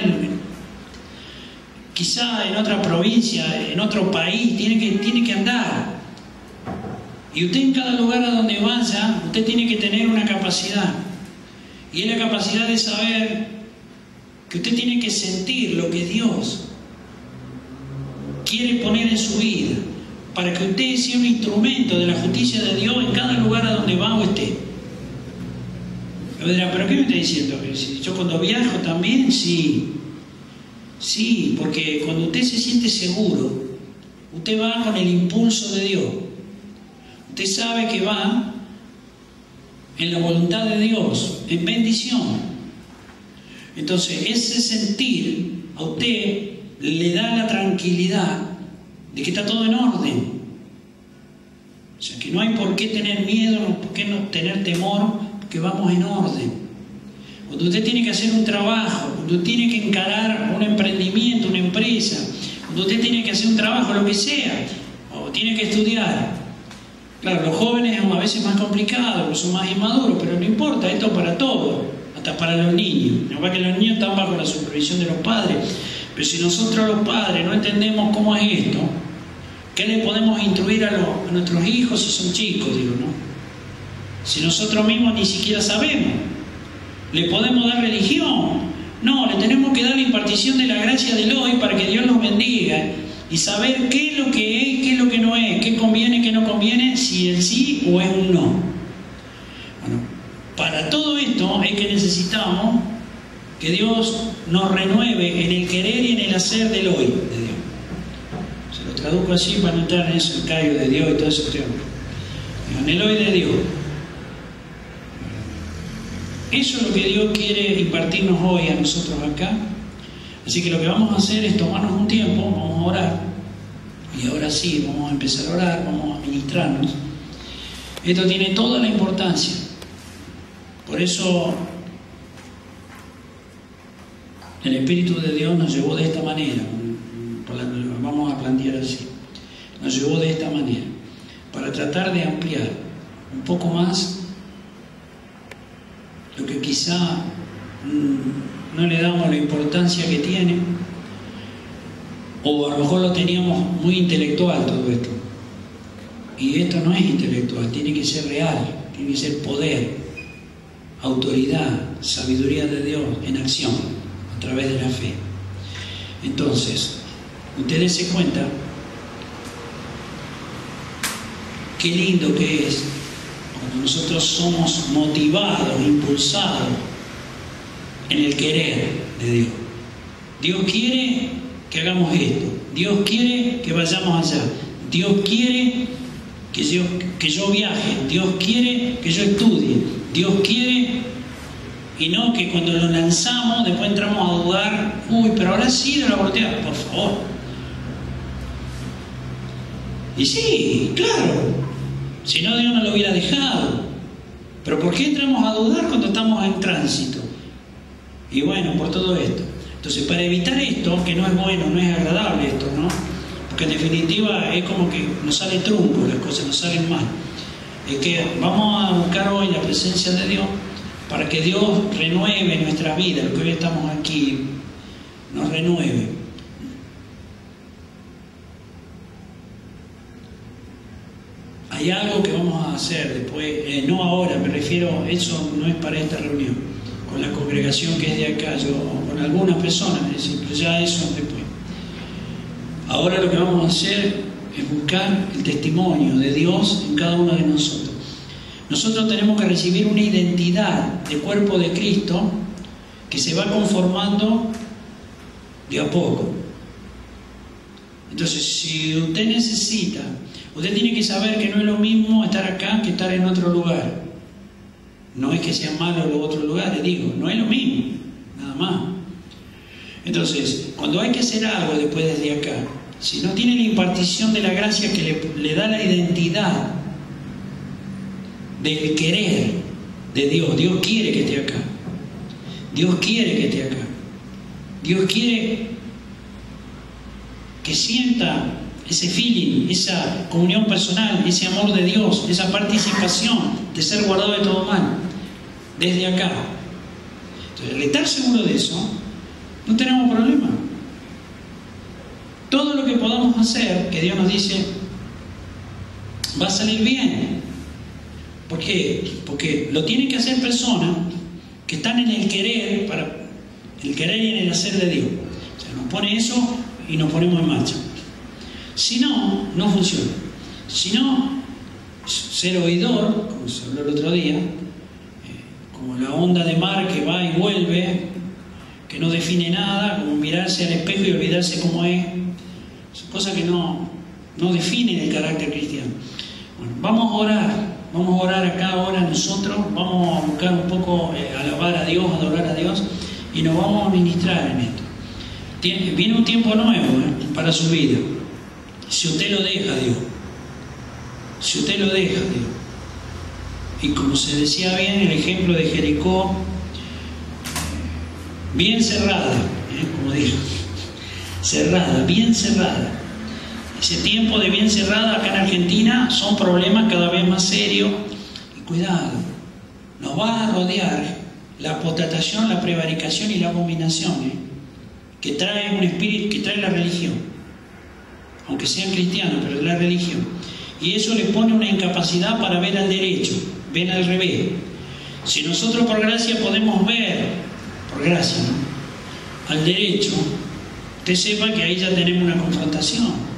quizá en otra provincia, en otro país, tiene que andar. Y usted en cada lugar a donde vaya, usted tiene que tener una capacidad. Y es la capacidad de saber que usted tiene que sentir lo que Dios quiere poner en su vida, para que usted sea un instrumento de la justicia de Dios en cada lugar a donde va o esté. Me dirán, ¿pero qué me está diciendo? Yo cuando viajo también, sí, porque cuando usted se siente seguro, usted va con el impulso de Dios. Usted sabe que va en la voluntad de Dios, en bendición. Entonces, ese sentir a usted le da la tranquilidad de que está todo en orden. O sea, que no hay por qué tener miedo, no por qué no tener temor, porque vamos en orden. Cuando usted tiene que hacer un trabajo, cuando usted tiene que encarar un emprendimiento, una empresa, cuando usted tiene que hacer un trabajo, lo que sea, o tiene que estudiar. Claro, los jóvenes es a veces más complicado, porque son más inmaduros, pero no importa, esto es para todos, hasta para los niños. No va que los niños están bajo la supervisión de los padres, pero si nosotros los padres no entendemos cómo es esto, ¿qué le podemos instruir a nuestros hijos si son chicos? Digo, ¿no? Si nosotros mismos ni siquiera sabemos. ¿Le podemos dar religión? No, le tenemos que dar la impartición de la gracia del hoy para que Dios nos bendiga y saber qué es lo que es y qué es lo que no es, qué conviene, qué no conviene, si el sí o es un no. Bueno, para todo esto es que necesitamos que Dios nos renueve en el querer y en el hacer del hoy de Dios. Se lo traduzco así para no entrar en eso, el callo de Dios y todo eso. En el hoy de Dios. Eso es lo que Dios quiere impartirnos hoy a nosotros acá. Así que lo que vamos a hacer es tomarnos un tiempo, vamos a orar. Y ahora sí, vamos a empezar a orar, vamos a ministrarnos. Esto tiene toda la importancia. Por eso el Espíritu de Dios nos llevó de esta manera. Vamos a plantear así. Nos llevó de esta manera. Para tratar de ampliar un poco más lo que quizá no le damos la importancia que tiene, o a lo mejor lo teníamos muy intelectual todo esto. Y esto no es intelectual, tiene que ser real, tiene que ser poder, autoridad, sabiduría de Dios en acción, a través de la fe. Entonces, ustedes se cuenta qué lindo que es cuando nosotros somos motivados, impulsados en el querer de Dios. Dios quiere que hagamos esto, Dios quiere que vayamos allá, Dios quiere que yo viaje, Dios quiere que yo estudie, Dios quiere, y no que cuando lo lanzamos después entramos a dudar, pero habrá sido la volteada, por favor. Y sí, claro, si no Dios no lo hubiera dejado. Pero ¿por qué entramos a dudar cuando estamos en tránsito? Y bueno, por todo esto. Entonces, para evitar esto, que no es bueno, no es agradable esto, ¿no? Porque en definitiva es como que nos sale trunco, las cosas nos salen mal. Es que vamos a buscar hoy la presencia de Dios para que Dios renueve nuestra vida, lo que hoy estamos aquí, nos renueve. Hay algo que vamos a hacer después, no ahora, me refiero, eso no es para esta reunión, con la congregación que es de acá, yo con algunas personas, es decir, pero ya eso después. Ahora lo que vamos a hacer es buscar el testimonio de Dios en cada uno de nosotros. Nosotros tenemos que recibir una identidad de cuerpo de Cristo que se va conformando de a poco. Entonces, si usted necesita, usted tiene que saber que no es lo mismo estar acá que estar en otro lugar. No es que sean malos los otros lugares, digo, no es lo mismo, nada más. Entonces, cuando hay que hacer algo después desde acá, si no tiene la impartición de la gracia que le da la identidad del querer de Dios, Dios quiere que esté acá, Dios quiere que esté acá, Dios quiere que sienta ese feeling, esa comunión personal, ese amor de Dios, esa participación de ser guardado de todo mal, desde acá. Entonces, al estar seguro de eso, no tenemos problema. Todo lo que podamos hacer, que Dios nos dice, va a salir bien. ¿Por qué? Porque lo tienen que hacer personas que están en el querer, y en el hacer de Dios. O sea, nos pone eso y nos ponemos en marcha. Si no, no funciona. Si no, ser oidor, como se habló el otro día, como la onda de mar que va y vuelve, que no define nada, como mirarse al espejo y olvidarse cómo es, son cosas que no definen el carácter cristiano. Bueno, vamos a orar acá ahora nosotros, vamos a buscar un poco alabar a Dios, adorar a Dios, y nos vamos a ministrar en esto. Viene un tiempo nuevo para su vida, si usted lo deja a Dios, si usted lo deja a Dios. Y como se decía bien, el ejemplo de Jericó, bien cerrada, como dijo, cerrada, bien cerrada. Ese tiempo de bien cerrada acá en Argentina son problemas cada vez más serios. Y cuidado, nos va a rodear la apostatación, la prevaricación y la abominación que trae un espíritu, que trae la religión, aunque sean cristianos, pero es la religión. Y eso le pone una incapacidad para ver al derecho, ven al revés. Si nosotros por gracia podemos ver, por gracia, ¿no?, al derecho, usted sepa que ahí ya tenemos una confrontación.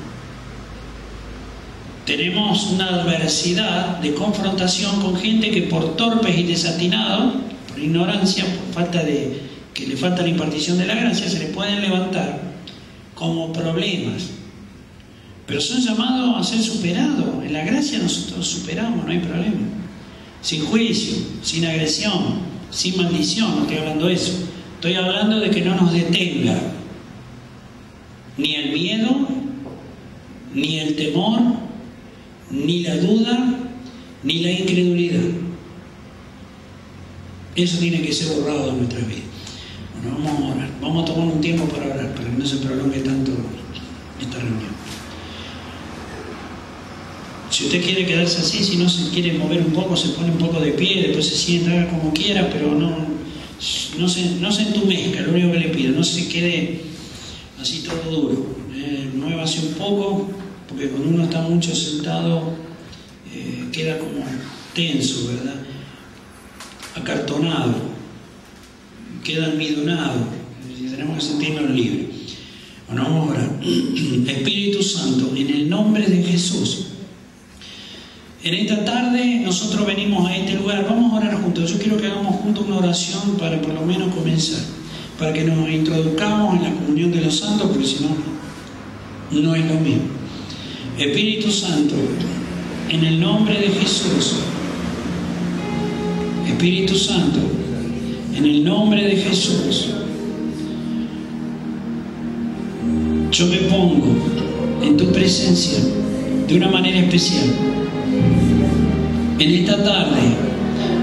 Tenemos una adversidad de confrontación con gente que por torpes y desatinados, por ignorancia, por falta de, que le falta la impartición de la gracia, se le pueden levantar como problemas. Pero son llamados a ser superados. En la gracia nosotros superamos, no hay problema. Sin juicio, sin agresión, sin maldición, no estoy hablando de eso. Estoy hablando de que no nos detenga ni el miedo, ni el temor, ni la duda, ni la incredulidad. Eso tiene que ser borrado de nuestra vida. Bueno, vamos a orar. Vamos a tomar un tiempo para orar, para que no se prolongue tanto esta reunión. Si usted quiere quedarse así, si no se quiere mover un poco, se pone un poco de pie, después se sienta, haga como quiera, pero no se entumezca, lo único que le pido, no se quede así todo duro. Muévase un poco, porque cuando uno está mucho sentado, queda como tenso, ¿verdad? Acartonado, queda almidonado, y tenemos que sentirnos libres. Bueno, vamos a orar. Espíritu Santo, en el nombre de Jesús, en esta tarde nosotros venimos a este lugar, vamos a orar juntos. Yo quiero que hagamos juntos una oración para por lo menos comenzar, para que nos introduzcamos en la comunión de los santos, porque si no, no es lo mismo. Espíritu Santo, en el nombre de Jesús, Espíritu Santo, en el nombre de Jesús, yo me pongo en tu presencia de una manera especial. En esta tarde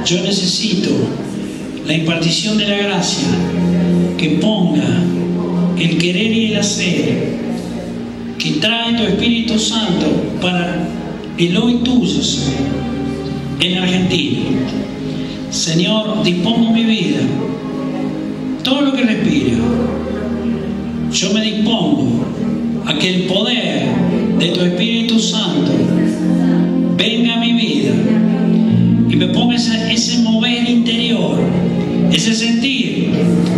yo necesito la impartición de la gracia que ponga el querer y el hacer que trae tu Espíritu Santo para el hoy tuyo, Señor, en Argentina. Señor, dispongo mi vida, todo lo que respira. Yo me dispongo a que el poder de tu Espíritu Santo venga a mi vida y me ponga ese mover interior, ese sentir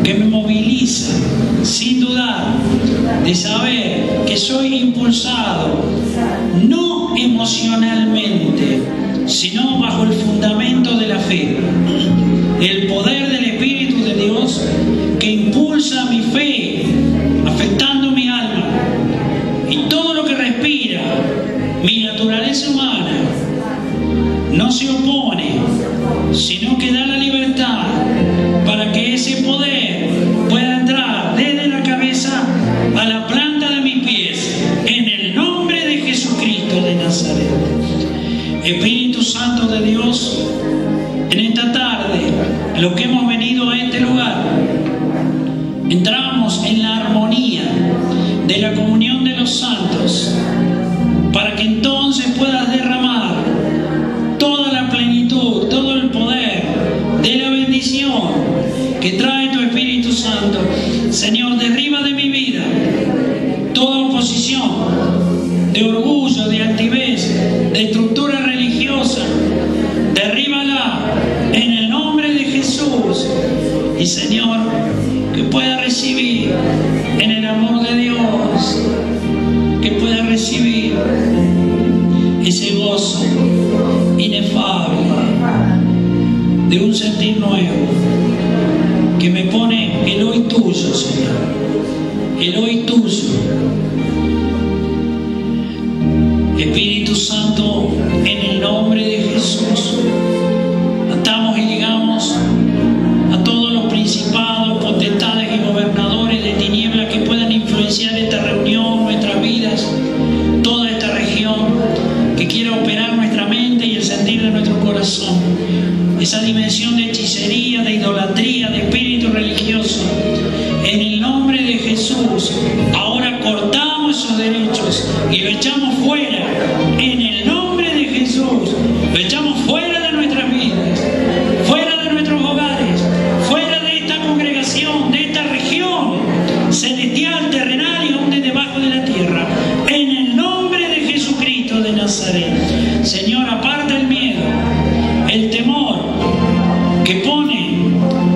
que me moviliza sin dudar, de saber que soy impulsado no emocionalmente, sino bajo el fundamento de la fe, el poder del Espíritu de Dios que impulsa mi fe, afectando mi alma y todo lo que respira. Mi naturaleza humana no se opone, sino que da la libertad para que ese poder pueda entrar desde la cabeza a la planta de mis pies, en el nombre de Jesucristo de Nazaret. Espíritu Santo de Dios, en esta tarde, los que hemos venido a este lugar, entramos en la armonía de la comunión de los santos, para que entonces puedas derramar toda la plenitud, todo el poder de la bendición que trae tu Espíritu Santo. Señor, derriba de mi vida toda oposición de orgullo, de altivez, de estructura religiosa. Derríbala en el nombre de Jesús. Y Señor, que pueda recibir en el amor de Dios, que pueda recibir ese gozo inefable de un sentir nuevo que me pone el hoy tuyo, Señor, el hoy tuyo. Espíritu Santo, en el nombre de Jesús, atamos y ligamos a todos los principados, potestades y gobernadores de tinieblas que puedan influenciar esta reunión, nuestras vidas, toda esta región, que quiera operar nuestra mente y el sentir de nuestro corazón. Esa dimensión de hechicería, de idolatría, de espíritu religioso, en el nombre de Jesús, ahora cortamos esos derechos y lo echamos fuera, en el nombre de Jesús, lo echamos fuera de nuestras vidas, fuera de nuestros hogares, fuera de esta congregación, de esta región celestial, terrenal y aún de debajo de la tierra, en el nombre de Jesucristo de Nazaret. Señor, aparta el miedo, el temor que pone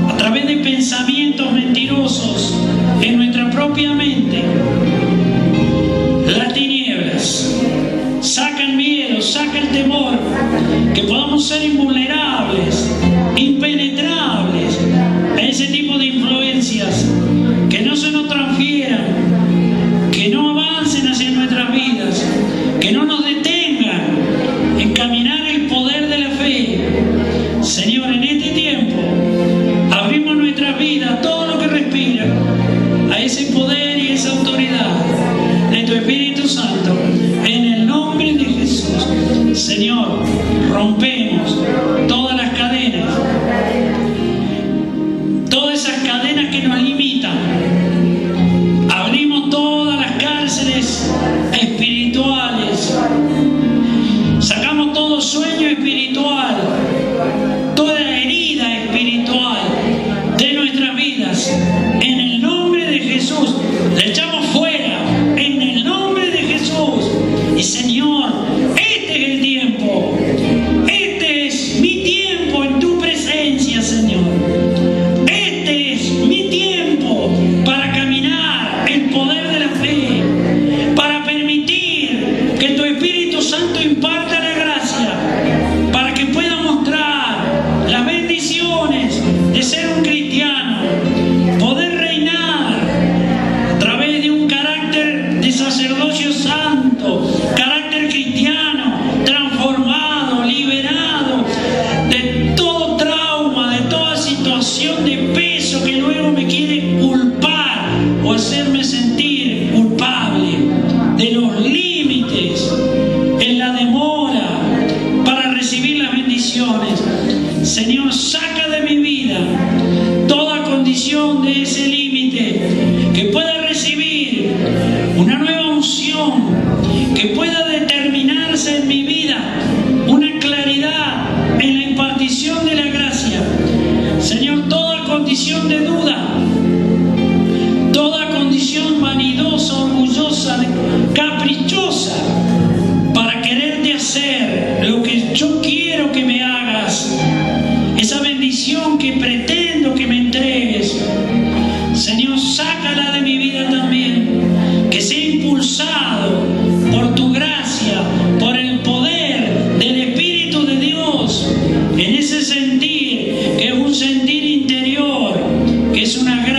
a través de pensamientos mentirosos en nuestra propia mente las tinieblas. Saca el miedo, saca el temor, que podamos ser invulnerables, impenetrables a ese tipo de influencias, que no se nos transfieran, que no avancen hacia nuestras vidas, que no nos detengan en caminar el poder de la fe. Señor, en este tiempo abrimos nuestras vidas, todo lo que respira, a ese poder y esa autoridad de tu Espíritu Santo, en el nombre de Jesús. Señor, rompemos todas las cadenas, todas esas cadenas que nos limitan. Abrimos todas las cárceles espirituales, sacamos todo sueño espiritual, toda herida espiritual de nuestras vidas, en el nombre de Jesús. Le echamos fuera, en el nombre de Jesús. Y Señor, este es el tiempo, este es mi tiempo en tu presencia, Señor. Este es mi tiempo para caminar el poder de la fe, para permitir que tu Espíritu Santo imparta la gracia, para que pueda mostrar las bendiciones de ser un cristiano, poder reinar a través de un carácter de sacerdocio santo, carácter cristiano, transformado, liberado de todo trauma, de toda situación de peso que luego me quiere culpar o hacerme sentir culpable, de los límites en la demora para recibir las bendiciones. Señor, saca de mi vida toda condición de ese límite, que pueda recibir una nueva unción, que pueda determinarse en mi vida una claridad en la impartición de la gracia, condición de duda, toda condición vanidosa, orgullosa, caprichosa, para quererte hacer lo que yo quiero que me hagas, esa bendición que pretendo que me entregues, Señor, sácala de mi vida también, que sea impulsado por tu gracia, por el poder del Espíritu de Dios, en ese sentir, que es un sentir interior, que es una gracia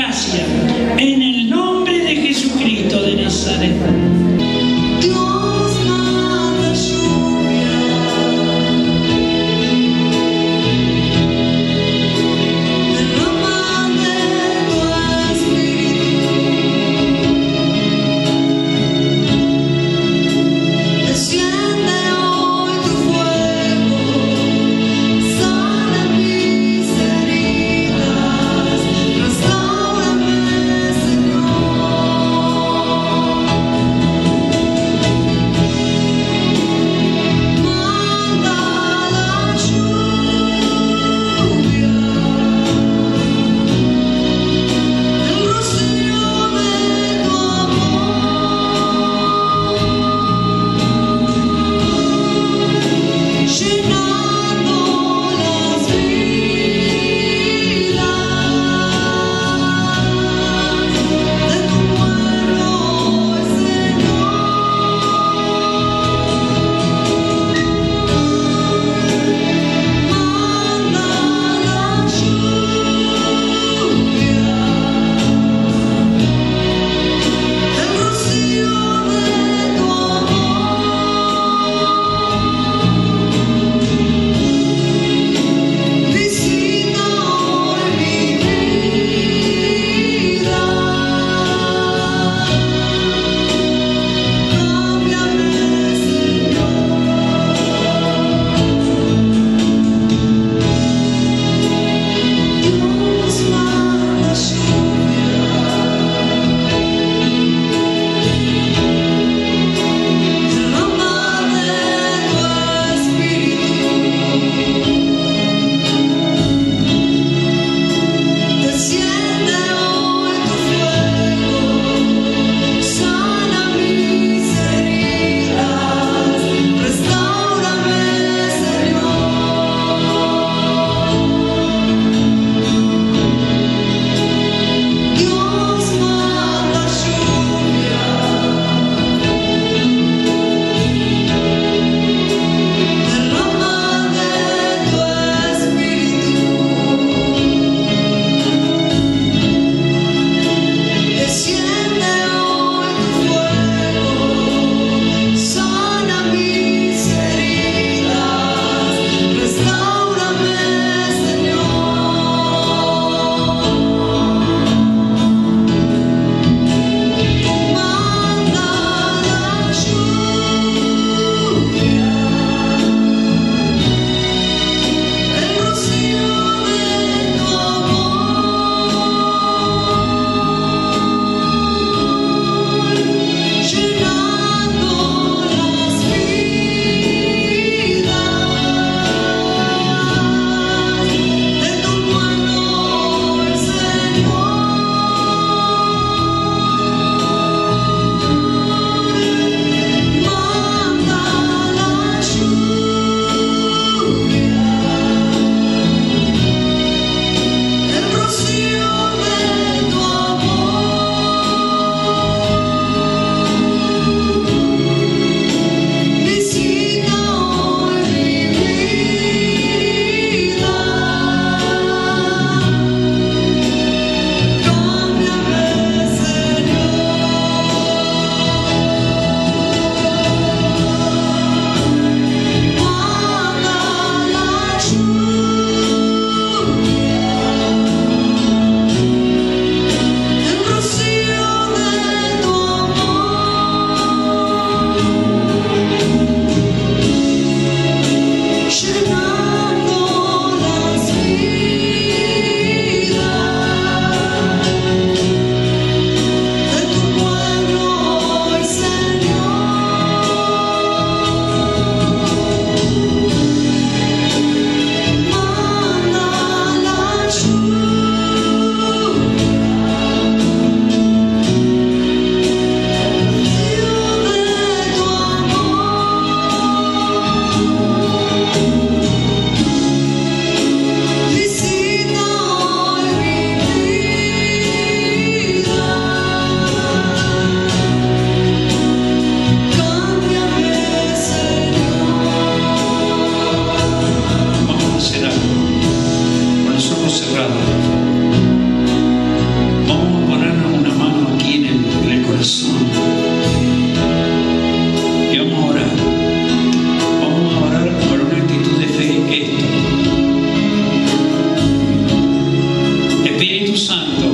Santo,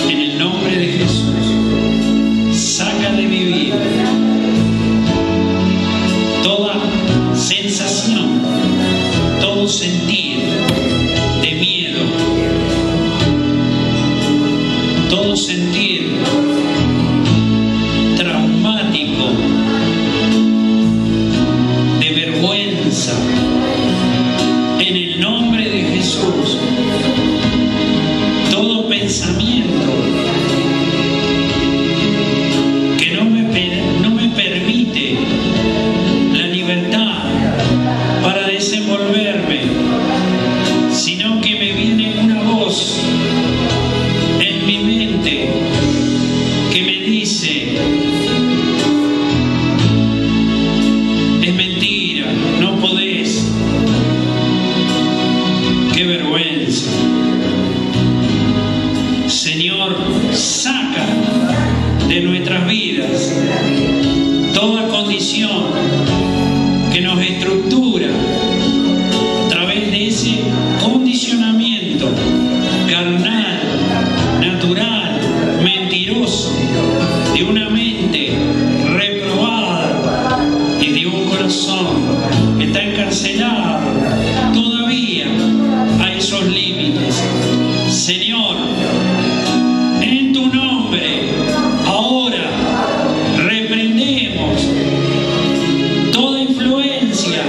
en el nombre de Jesús, saca de mi vida toda sensación, todo sentir de miedo, todo sentir traumático, de vergüenza, en el nombre de Jesús. Todo pensamiento que no me permite la libertad para desenvolverme, sino que me viene una voz en mi mente que me dice: es mentira, no podés, qué vergüenza. Señor, saca de nuestras vidas toda condición que nos estructura a través de ese condicionamiento carnal, natural, mentiroso, de una mente reprobada y de un corazón que está encarcelado todavía a esos límites. Señor, en tu nombre, ahora reprendemos toda influencia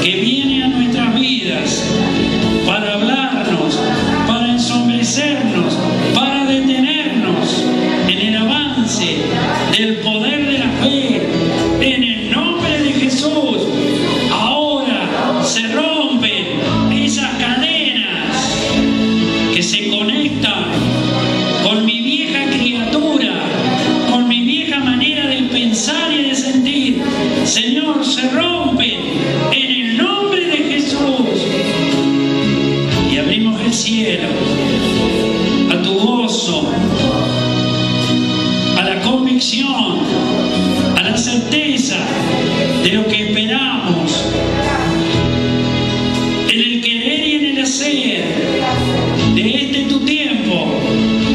que viene a nuestras vidas para hablarnos, para ensombrecernos, para detenernos en el avance del poder de la fe. En el nombre de Jesús, ahora se rompen esas cadenas que se conectan con mi vieja criatura, con mi vieja manera de pensar y de sentir. Señor, se rompen en el nombre de Jesús. Y abrimos el cielo a tu gozo, a la convicción, a la certeza de lo que esperamos, en el querer y en el hacer de este tu tiempo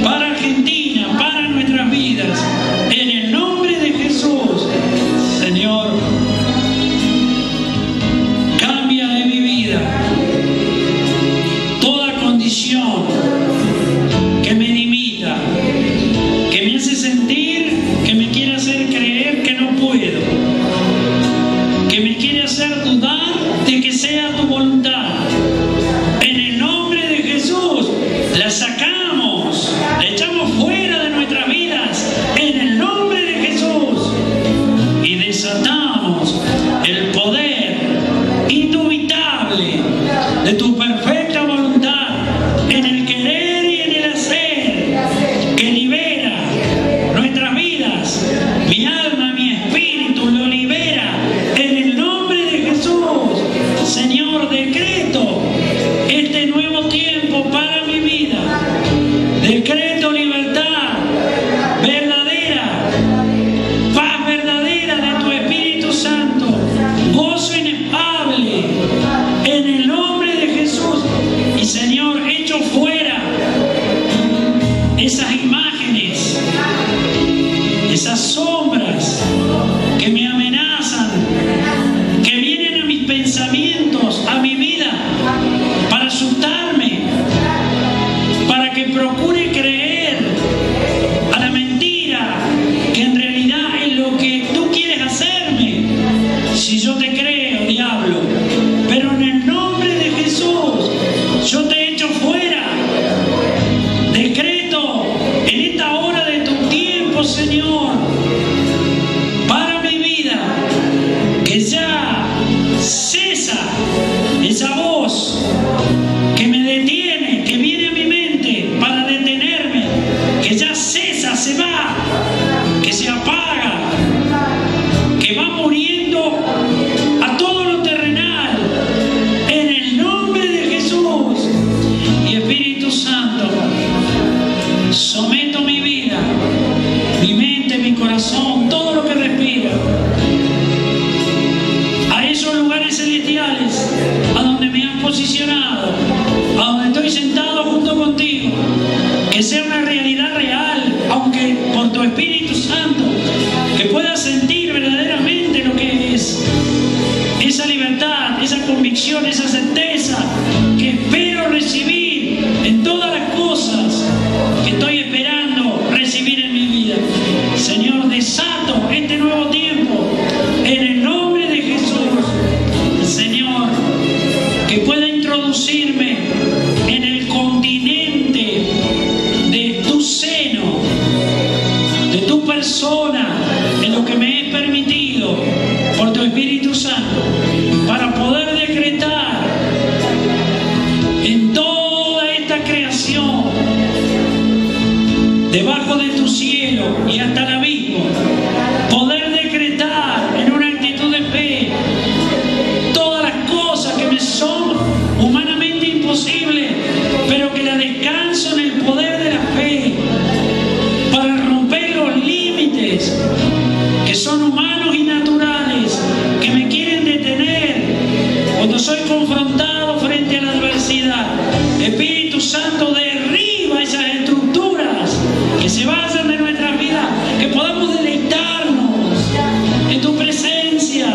para Argentina, para nuestras vidas, en el nombre de Jesús. Señor, cambia de mi vida toda condición que me limita, que me hace sentir, que me quiere hacer creer que no puedo, que me quiere hacer dudar de que sea tu voluntad. En el nombre de Jesús, la sacamos, la echamos fuera de nuestras vidas, en el nombre de Jesús, y desatamos el poder indubitable de tu perfecta voluntad, en el querer y en el hacer, que libera nuestras vidas. Mi alma, mi espíritu lo libera en el nombre de Jesús. Señor, decreto este nuevo tiempo para mi vida. Decreto libertad verdadera, paz verdadera de tu Espíritu Santo, gozo inefable en el nombre de Jesús. Y Señor, echo fuera esas imágenes, esas sombras que me amenazan, que vienen a mis pensamientos, a mi vida, para asustarme, para que procure creer a la mentira, que en realidad es lo que tú quieres hacerme. Si yo te creo, diablo, pero en el nombre de Jesús, yo te echo fuera. Decreto en esta hora de tu tiempo, Señor, para mi vida, que ya cesa esa voz que me detiene, que viene a mi mente para detenerme, que ya cesa, se va, que se apaga, que va muriendo a todo lo terrenal, en el nombre de Jesús. Y Espíritu Santo, someto mi vida, mi mente, mi corazón, todo lo que respira, a esos lugares celestiales a donde me has posicionado, a donde estoy sentado junto contigo, sea una realidad real, aunque por tu Espíritu Santo, que puedas sentir verdaderamente lo que es esa libertad, esa convicción, esa certeza que espero recibir en todas las cosas que estoy esperando recibir en mi vida. Señor, desato este nuevo tiempo en el nombre de Jesús. Señor, que pueda introducirme en el continente de tu seno, de tu persona, en lo que me es permitido por tu Espíritu Santo, para poder decretar en toda esta creación, debajo de tu cielo y hasta el abismo, poder decretar en una actitud de fe todas las cosas que me son humanamente imposibles, pero que la descanso en el poder de la fe, para romper los límites que son humanos y naturales, que me quieren detener cuando soy confrontado frente a la adversidad. Espíritu Santo, derriba esas estructuras que se basan en nuestras vidas, que podamos deleitarnos en tu presencia,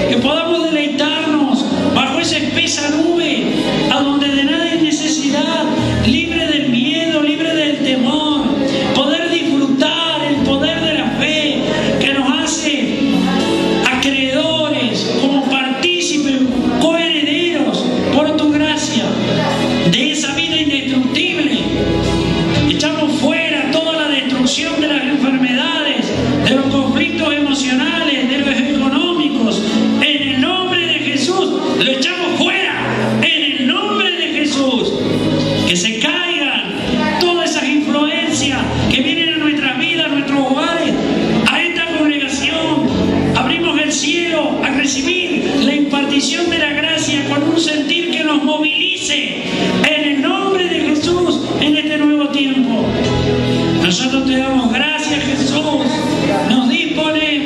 que podamos deleitarnos bajo esa espesa nube, a donde de nada hay necesidad, libre del miedo, libre del temor, poder disfrutar el poder de la fe que nos hace acreedores, como partícipes, coherederos por tu gracia de esa vida indestructible. Echamos fuera toda la destrucción de las enfermedades, de los conflictos emocionales, de los económicos. En el nombre de Jesús lo echamos fuera, en el nombre de Jesús. Que se caigan todas esas influencias que vienen a nuestras vidas, a nuestros hogares, a esta congregación. Abrimos el cielo a recibir la impartición de la gracia con un sentir que nos movilice en el nombre de Jesús en este nuevo tiempo. Nosotros te damos gracias, Jesús. Nos disponemos